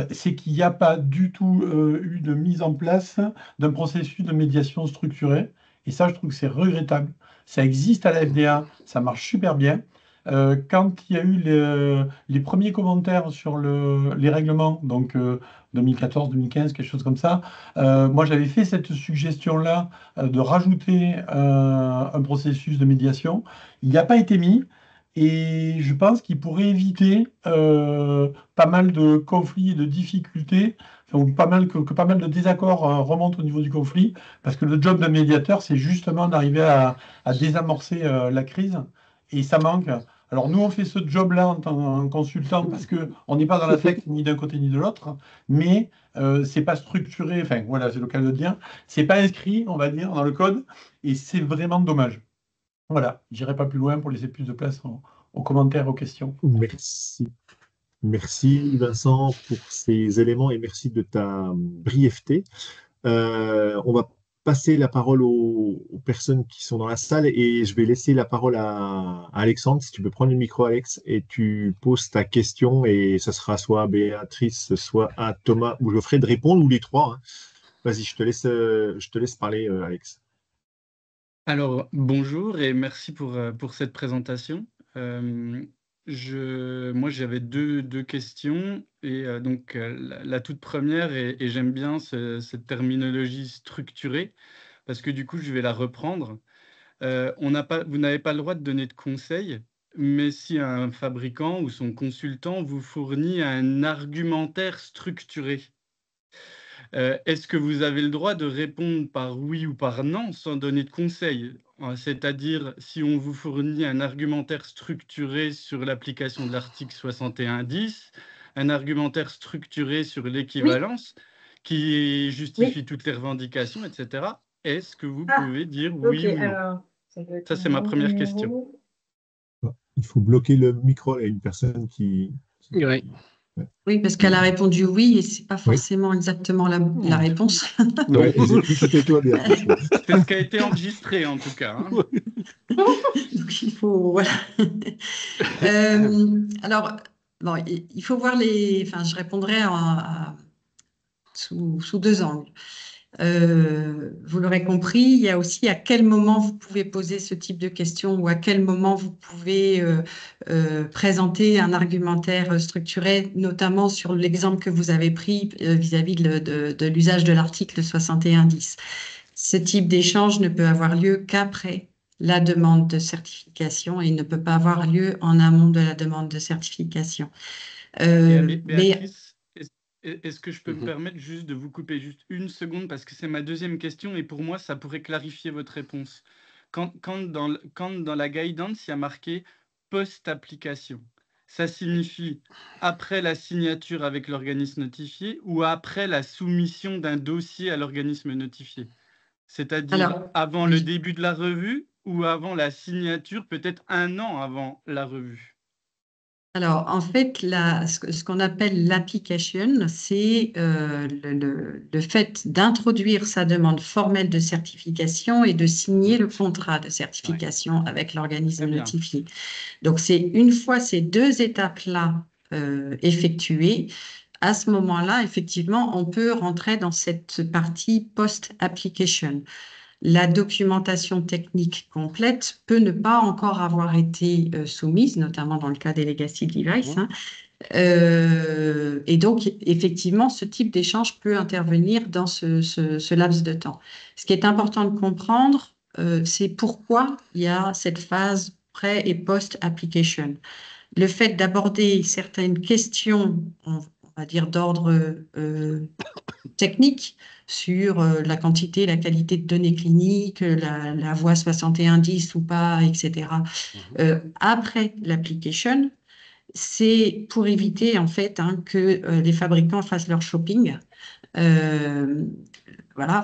c'est qu'il n'y a pas du tout eu de mise en place d'un processus de médiation structuré. Et ça, je trouve que c'est regrettable. Ça existe à la FDA, ça marche super bien. Quand il y a eu les premiers commentaires sur les règlements, donc 2014, 2015, quelque chose comme ça, moi j'avais fait cette suggestion-là de rajouter un processus de médiation. Il n'y a pas été mis. Et je pense qu'il pourrait éviter pas mal de conflits et de difficultés, enfin, ou que pas mal de désaccords remontent au niveau du conflit, parce que le job d'un médiateur, c'est justement d'arriver à désamorcer la crise, et ça manque. Alors nous, on fait ce job-là en tant que consultant, parce qu'on n'est pas dans l'affect ni d'un côté ni de l'autre, mais c'est pas structuré, enfin voilà, c'est le cas de le dire, c'est pas inscrit, on va dire, dans le code, et c'est vraiment dommage. Voilà, j'irai pas plus loin pour laisser plus de place aux commentaires, aux questions. Merci. Merci Vincent pour ces éléments et merci de ta brièveté. On va passer la parole aux personnes qui sont dans la salle et je vais laisser la parole à Alexandre. Si tu peux prendre le micro, Alex, et tu poses ta question et ça sera soit à Béatrice, soit à Thomas ou Geoffrey de répondre ou les trois, hein. Vas-y, je te laisse parler, Alex. Alors, bonjour et merci pour cette présentation. Moi, j'avais deux questions. Et donc, la toute première, et j'aime bien cette terminologie structurée, parce que du coup, je vais la reprendre. Vous n'avez pas le droit de donner de conseils, mais si un fabricant ou son consultant vous fournit un argumentaire structuré, est-ce que vous avez le droit de répondre par oui ou par non sans donner de conseils? c'est-à-dire si on vous fournit un argumentaire structuré sur l'application de l'article 61.10, un argumentaire structuré sur Oui, l'équivalence qui justifie oui. toutes les revendications, etc., est-ce que vous Ah, pouvez dire ok. oui ou non? Alors, ça doit être Ça, un c'est ma bon première question. numéro. Il faut bloquer le micro à une personne qui... Oui. Ouais. Oui, parce qu'elle a répondu oui et c'est pas Oui. forcément exactement la réponse. Non. Ouais, et j'ai cru que c'était toi, Béatrice. Ouais. C'est ce qui a été enregistré, en tout cas, hein. Donc il faut voilà. Alors bon, il faut voir les. Enfin, je répondrai sous deux angles. Vous l'aurez compris, il y a aussi à quel moment vous pouvez poser ce type de questions ou à quel moment vous pouvez présenter un argumentaire structuré, notamment sur l'exemple que vous avez pris vis-à-vis de l'usage de l'article 61.10. Ce type d'échange ne peut avoir lieu qu'après la demande de certification et il ne peut pas avoir lieu en amont de la demande de certification. Et Mais Béatrice, est-ce que je peux me Mhm. permettre juste de vous couper juste une seconde parce que c'est ma deuxième question et pour moi, ça pourrait clarifier votre réponse. Quand dans la guidance, il y a marqué post-application, ça signifie après la signature avec l'organisme notifié ou après la soumission d'un dossier à l'organisme notifié? C'est-à-dire alors, avant le oui. début de la revue ou avant la signature, peut-être 1 an avant la revue? Alors, en fait, ce qu'on appelle l'application, c'est le fait d'introduire sa demande formelle de certification et de signer le contrat de Ouais, certification avec très l'organisme bien. notifié. Donc, c'est une fois ces deux étapes-là effectuées, à ce moment-là, effectivement, on peut rentrer dans cette partie post-application. La documentation technique complète peut ne pas encore avoir été soumise, notamment dans le cas des legacy devices, Mhm. hein. Et donc, effectivement, ce type d'échange peut intervenir dans ce laps de temps. Ce qui est important de comprendre, c'est pourquoi il y a cette phase pré- et post-application. Le fait d'aborder certaines questions, on va dire d'ordre technique, sur la quantité, la qualité de données cliniques, la voie 6110 ou pas, etc. Mhm. Après l'application, c'est pour éviter en fait que les fabricants fassent leur shopping. Euh, voilà,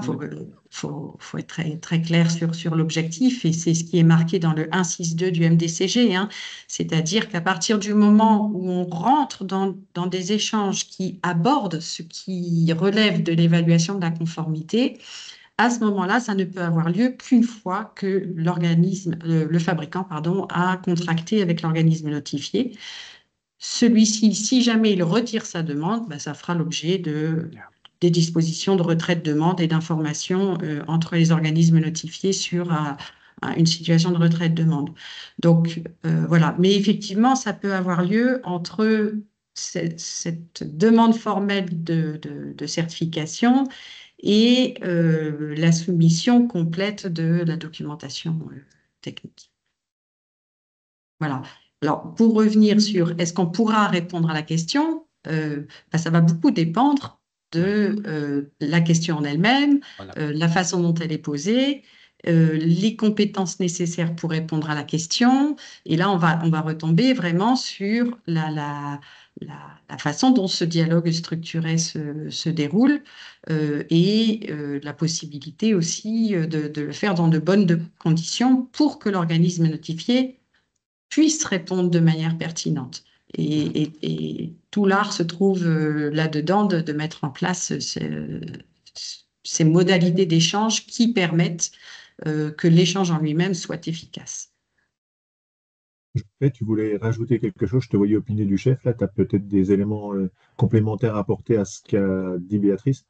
faut être très, très clair sur l'objectif et c'est ce qui est marqué dans le 1.6.2 du MDCG, hein. C'est-à-dire qu'à partir du moment où on rentre dans des échanges qui abordent ce qui relève de l'évaluation de la conformité, à ce moment-là, ça ne peut avoir lieu qu'une fois que le fabricant, pardon, a contracté avec l'organisme notifié. Celui-ci, si jamais il retire sa demande, ben, ça fera l'objet des dispositions de retrait de demande et d'information entre les organismes notifiés sur une situation de retrait de demande. Donc, voilà. Mais effectivement, ça peut avoir lieu entre cette demande formelle de certification et la soumission complète de la documentation technique. Voilà. Alors, pour revenir sur est-ce qu'on pourra répondre à la question, ben, ça va beaucoup dépendre de la question en elle-même, Voilà. la façon dont elle est posée, les compétences nécessaires pour répondre à la question. Et là, on va retomber vraiment sur la façon dont ce dialogue structuré se déroule et la possibilité aussi de le faire dans de bonnes conditions pour que l'organisme notifié puisse répondre de manière pertinente. Et tout l'art se trouve là-dedans de mettre en place ces modalités d'échange qui permettent que l'échange en lui-même soit efficace. Tu voulais rajouter quelque chose, je te voyais opiner du chef, là, tu as peut-être des éléments complémentaires à apporter à ce qu'a dit Béatrice.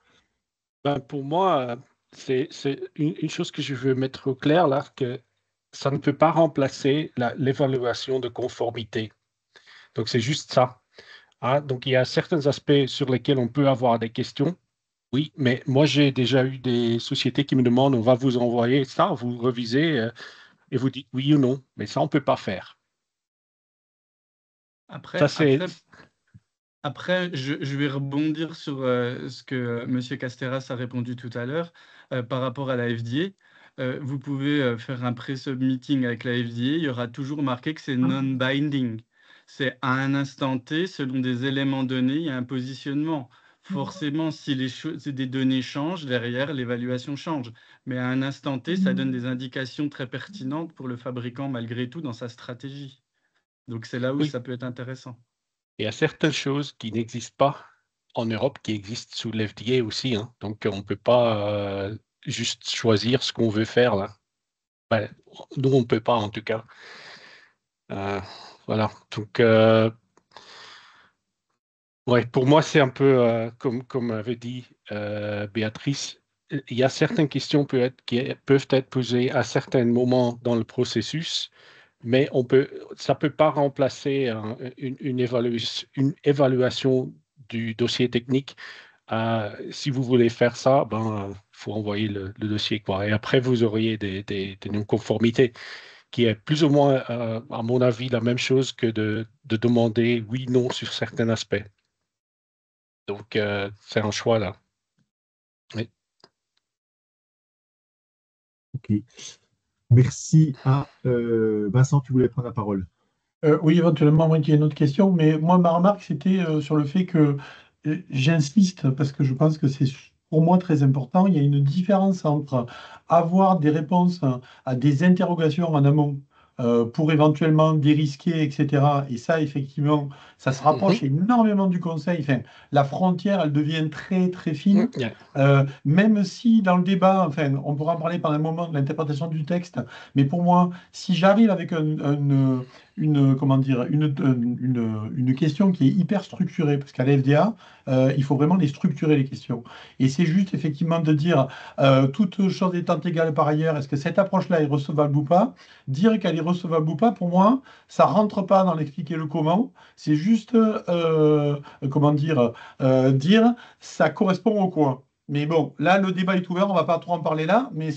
Ben, pour moi, c'est une chose que je veux mettre au clair là, que ça ne peut pas remplacer l'évaluation de conformité. Donc, c'est juste ça. Hein. Donc, il y a certains aspects sur lesquels on peut avoir des questions. Oui, mais moi, j'ai déjà eu des sociétés qui me demandent, on va vous envoyer ça, vous revisez et vous dites oui ou non. Mais ça, on ne peut pas faire. Ça, c'est... Après, je vais rebondir sur ce que M. Casteras a répondu tout à l'heure par rapport à la FDA. vous pouvez faire un pre-submitting avec la FDA, il y aura toujours marqué que c'est non-binding. C'est à un instant T, selon des éléments donnés, il y a un positionnement. Forcément, si des données changent, derrière, l'évaluation change. Mais à un instant T, ça donne des indications très pertinentes pour le fabricant, malgré tout, dans sa stratégie. Donc, c'est là où Oui. ça peut être intéressant. Il y a certaines choses qui n'existent pas en Europe qui existent sous l'FDA aussi. Hein. Donc, on ne peut pas juste choisir ce qu'on veut faire là. Ben, nous, on ne peut pas en tout cas. Voilà. Donc, ouais, pour moi, c'est un peu comme avait dit Béatrice. Il y a certaines questions qui peuvent être posées à certains moments dans le processus, mais ça ne peut pas remplacer une évaluation du dossier technique. Si vous voulez faire ça, faut envoyer le dossier, quoi. Et après, vous auriez des non-conformités, qui est plus ou moins, à mon avis, la même chose que de demander oui, non sur certains aspects. Donc, c'est un choix là. Oui. Ok. Merci à Vincent, tu voulais prendre la parole. Oui, éventuellement, moi, il y a une autre question, mais moi, ma remarque, c'était sur le fait que j'insiste, parce que je pense que c'est pour moi très important, il y a une différence entre avoir des réponses à des interrogations en amont pour éventuellement dérisquer, etc. Et ça, effectivement, ça se rapproche énormément du conseil. Enfin, la frontière, elle devient très, très fine. Même si dans le débat, enfin, on pourra en parler pendant un moment de l'interprétation du texte, mais pour moi, si j'arrive avec une question qui est hyper structurée, parce qu'à la FDA, il faut vraiment les structurer, les questions. Et c'est juste effectivement de dire, toute chose étant égale par ailleurs, est-ce que cette approche-là est recevable ou pas? Dire qu'elle est recevable ou pas, pour moi, ça rentre pas dans l'expliquer le comment, c'est juste, dire ça correspond au quoi. Mais bon, là, le débat est ouvert, on va pas trop en parler là, mais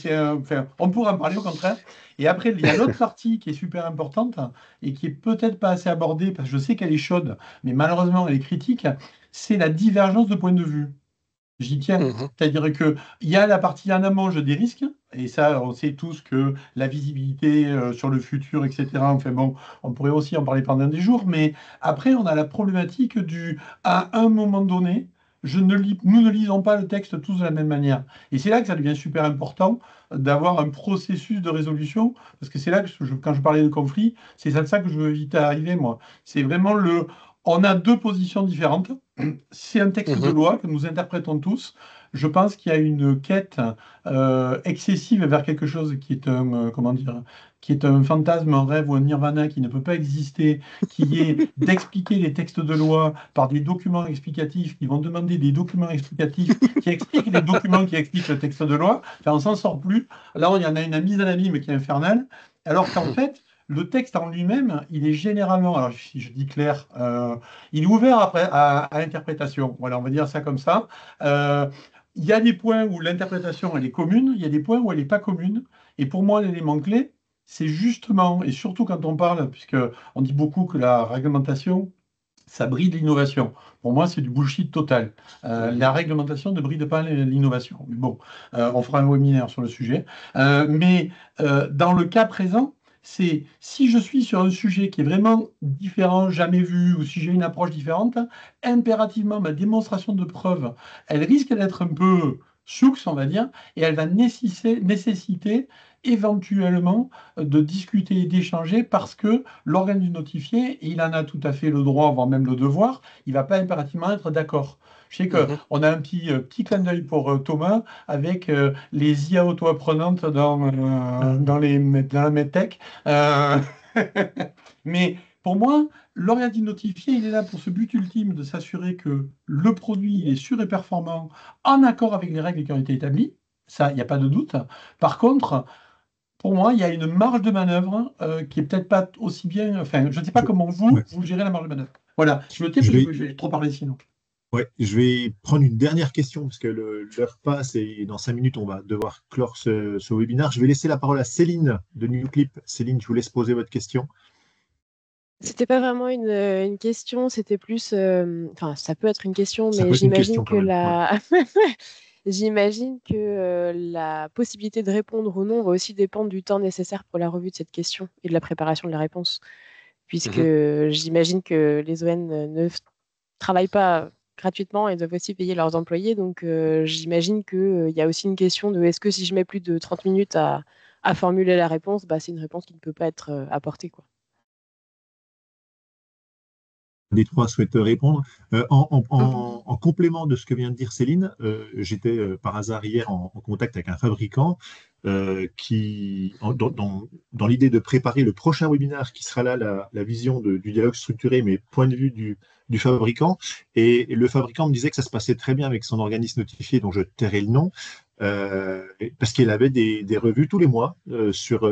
on pourra en parler au contraire. Et après, il y a l'autre partie qui est super importante et qui est peut-être pas assez abordée, parce que je sais qu'elle est chaude, mais malheureusement, elle est critique, c'est la divergence de point de vue. J'y tiens. C'est-à-dire qu'il y a la partie en amont, je des risques, et ça, on sait tous que la visibilité sur le futur, etc. Enfin bon, on pourrait aussi en parler pendant des jours, mais après, on a la problématique à un moment donné, nous ne lisons pas le texte tous de la même manière. Et c'est là que ça devient super important d'avoir un processus de résolution, parce que c'est là que quand je parlais de conflit, c'est ça que je veux éviter à arriver, moi. C'est vraiment on a deux positions différentes. C'est un texte de loi que nous interprétons tous. Je pense qu'il y a une quête excessive vers quelque chose qui est qui est un fantasme, un rêve ou un nirvana qui ne peut pas exister, qui est d'expliquer les textes de loi par des documents explicatifs qui vont demander des documents explicatifs qui expliquent les documents qui expliquent le texte de loi. Enfin, on s'en sort plus. Là, il y en a une mise à l'abîme qui est infernale. Alors qu'en fait, le texte en lui-même, il est généralement, alors si je dis clair, il est ouvert à l'interprétation. Voilà, on va dire ça comme ça. Il y a des points où l'interprétation, elle est commune, il y a des points où elle n'est pas commune. Et pour moi, l'élément clé, c'est justement, et surtout quand on parle, puisqu'on dit beaucoup que la réglementation, ça bride l'innovation. Pour moi, c'est du bullshit total. La réglementation ne bride pas l'innovation. Mais bon, on fera un webinaire sur le sujet. Mais dans le cas présent, c'est si je suis sur un sujet qui est vraiment différent, jamais vu, ou si j'ai une approche différente, impérativement, ma démonstration de preuve, elle risque d'être un peu soux, on va dire, et elle va nécessiter éventuellement de discuter et d'échanger parce que l'organe du notifié, il en a tout à fait le droit, voire même le devoir, il ne va pas impérativement être d'accord. Je sais qu'on a un petit clin d'œil pour Thomas avec les IA auto-apprenantes dans la medtech. Mais pour moi, l'organe du notifié, il est là pour ce but ultime de s'assurer que le produit est sûr et performant en accord avec les règles qui ont été établies. Ça, il n'y a pas de doute. Par contre, pour moi, il y a une marge de manœuvre qui est peut-être pas aussi bien. Enfin, je ne sais pas comment vous gérez la marge de manœuvre. Voilà, je me tais parce que je vais trop parler sinon. Ouais, je vais prendre une dernière question parce que l'heure passe et dans 5 minutes, on va devoir clore ce webinaire. Je vais laisser la parole à Céline de NewClip. Céline, je vous laisse poser votre question. C'était pas vraiment une question, c'était plus. Enfin, ça peut être une question, mais j'imagine que J'imagine que la possibilité de répondre ou non va aussi dépendre du temps nécessaire pour la revue de cette question et de la préparation de la réponse, puisque j'imagine que les ON ne travaillent pas gratuitement et doivent aussi payer leurs employés. Donc, j'imagine qu'il y a aussi une question de est-ce que si je mets plus de 30 minutes à formuler la réponse, c'est une réponse qui ne peut pas être apportée, quoi. Les trois souhaitent répondre. En complément de ce que vient de dire Céline, j'étais par hasard hier en contact avec un fabricant qui, dans l'idée de préparer le prochain webinaire qui sera là, la vision du dialogue structuré, mais point de vue du fabricant. Et le fabricant me disait que ça se passait très bien avec son organisme notifié, dont je tairai le nom, parce qu'il avait des revues tous les mois sur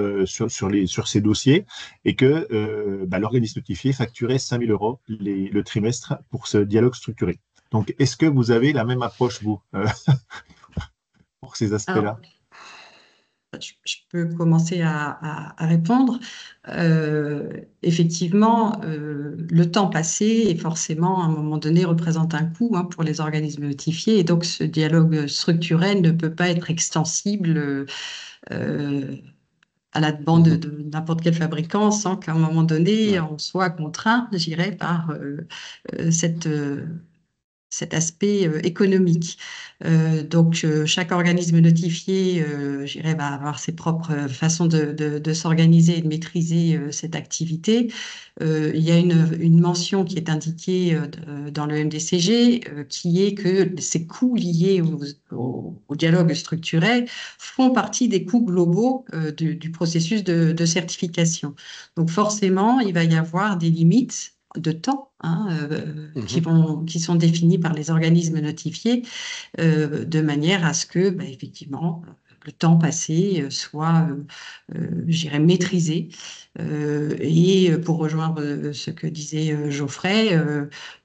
ces dossiers et que l'organisme notifié facturait 5 000 € le trimestre pour ce dialogue structuré. Donc, est-ce que vous avez la même approche, vous, pour ces aspects-là? Je peux commencer à répondre. Effectivement, le temps passé et forcément, à un moment donné, représente un coût pour les organismes notifiés. Et donc, ce dialogue structurel ne peut pas être extensible à la demande de n'importe quel fabricant sans qu'à un moment donné, on soit contraint, je dirais, par cet aspect économique. Donc, chaque organisme notifié, va avoir ses propres façons de s'organiser et de maîtriser cette activité. Il y a une mention qui est indiquée dans le MDCG qui est que ces coûts liés au dialogue structuré font partie des coûts globaux du processus de certification. Donc, forcément, il va y avoir des limites de temps qui sont définis par les organismes notifiés de manière à ce que, effectivement, le temps passé soit, maîtrisé. Et pour rejoindre ce que disait Geoffrey,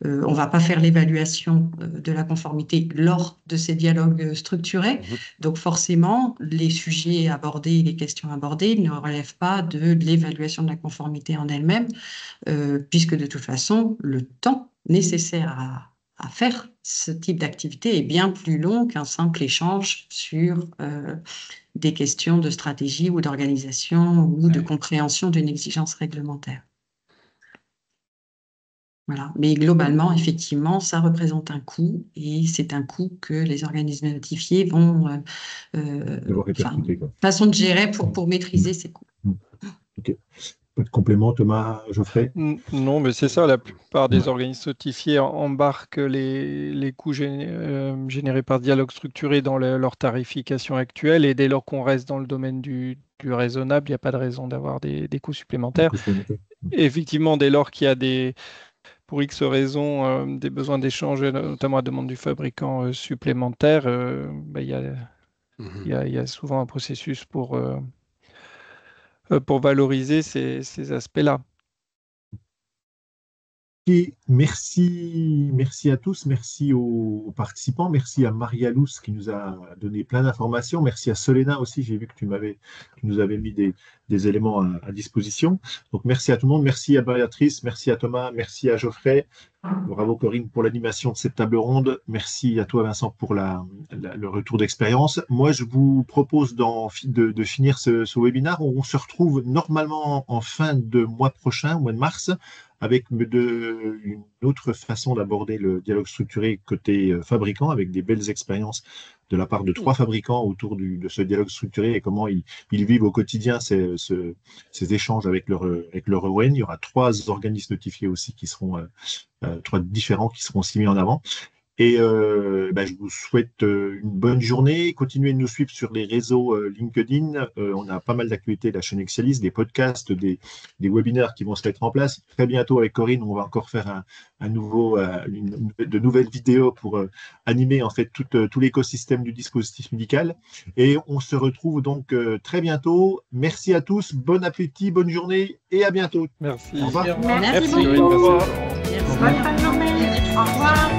on ne va pas faire l'évaluation de la conformité lors de ces dialogues structurés. Donc forcément, les sujets abordés, les questions abordées ne relèvent pas de l'évaluation de la conformité en elle-même, puisque de toute façon, le temps nécessaire à faire ce type d'activité est bien plus long qu'un simple échange sur des questions de stratégie ou d'organisation ou de compréhension d'une exigence réglementaire. Voilà. Mais globalement, effectivement, ça représente un coût et c'est un coût que les organismes notifiés vont façon de gérer pour maîtriser ces coûts. Ok. Pas de complément, Thomas, Geoffrey? Non, mais c'est ça, la plupart des organismes notifiés embarquent les coûts générés par dialogue structuré dans leur tarification actuelle, et dès lors qu'on reste dans le domaine du raisonnable, il n'y a pas de raison d'avoir des coûts supplémentaires. Et effectivement, dès lors qu'il y a pour X raisons, des besoins d'échange, notamment à demande du fabricant supplémentaires, il y a souvent un processus pour valoriser ces aspects-là. Et merci à tous, merci aux participants, merci à Maria-Luce qui nous a donné plein d'informations, merci à Solena aussi, j'ai vu que tu nous avais mis des éléments à disposition. Donc merci à tout le monde, merci à Béatrice, merci à Thomas, merci à Geoffrey, bravo Corinne pour l'animation de cette table ronde, merci à toi Vincent pour le retour d'expérience. Moi je vous propose de finir ce webinaire où on se retrouve normalement en fin de mois prochain, au mois de mars, avec une autre façon d'aborder le dialogue structuré côté fabricant, avec des belles expériences de la part de 3 fabricants autour de ce dialogue structuré et comment ils vivent au quotidien ces échanges avec leur ON. Il y aura 3 organismes notifiés aussi qui seront 3 différents qui seront aussi mis en avant. Et je vous souhaite une bonne journée. Continuez de nous suivre sur les réseaux LinkedIn. On a pas mal d'actualités de la chaîne Excellis, des podcasts, des webinaires qui vont se mettre en place. Très bientôt avec Corinne, on va encore faire de nouvelles vidéos pour animer en fait tout l'écosystème du dispositif médical. Et on se retrouve donc très bientôt. Merci à tous, bon appétit, bonne journée et à bientôt. Merci. Au revoir. Merci beaucoup. Bonne fin de journée. Au revoir.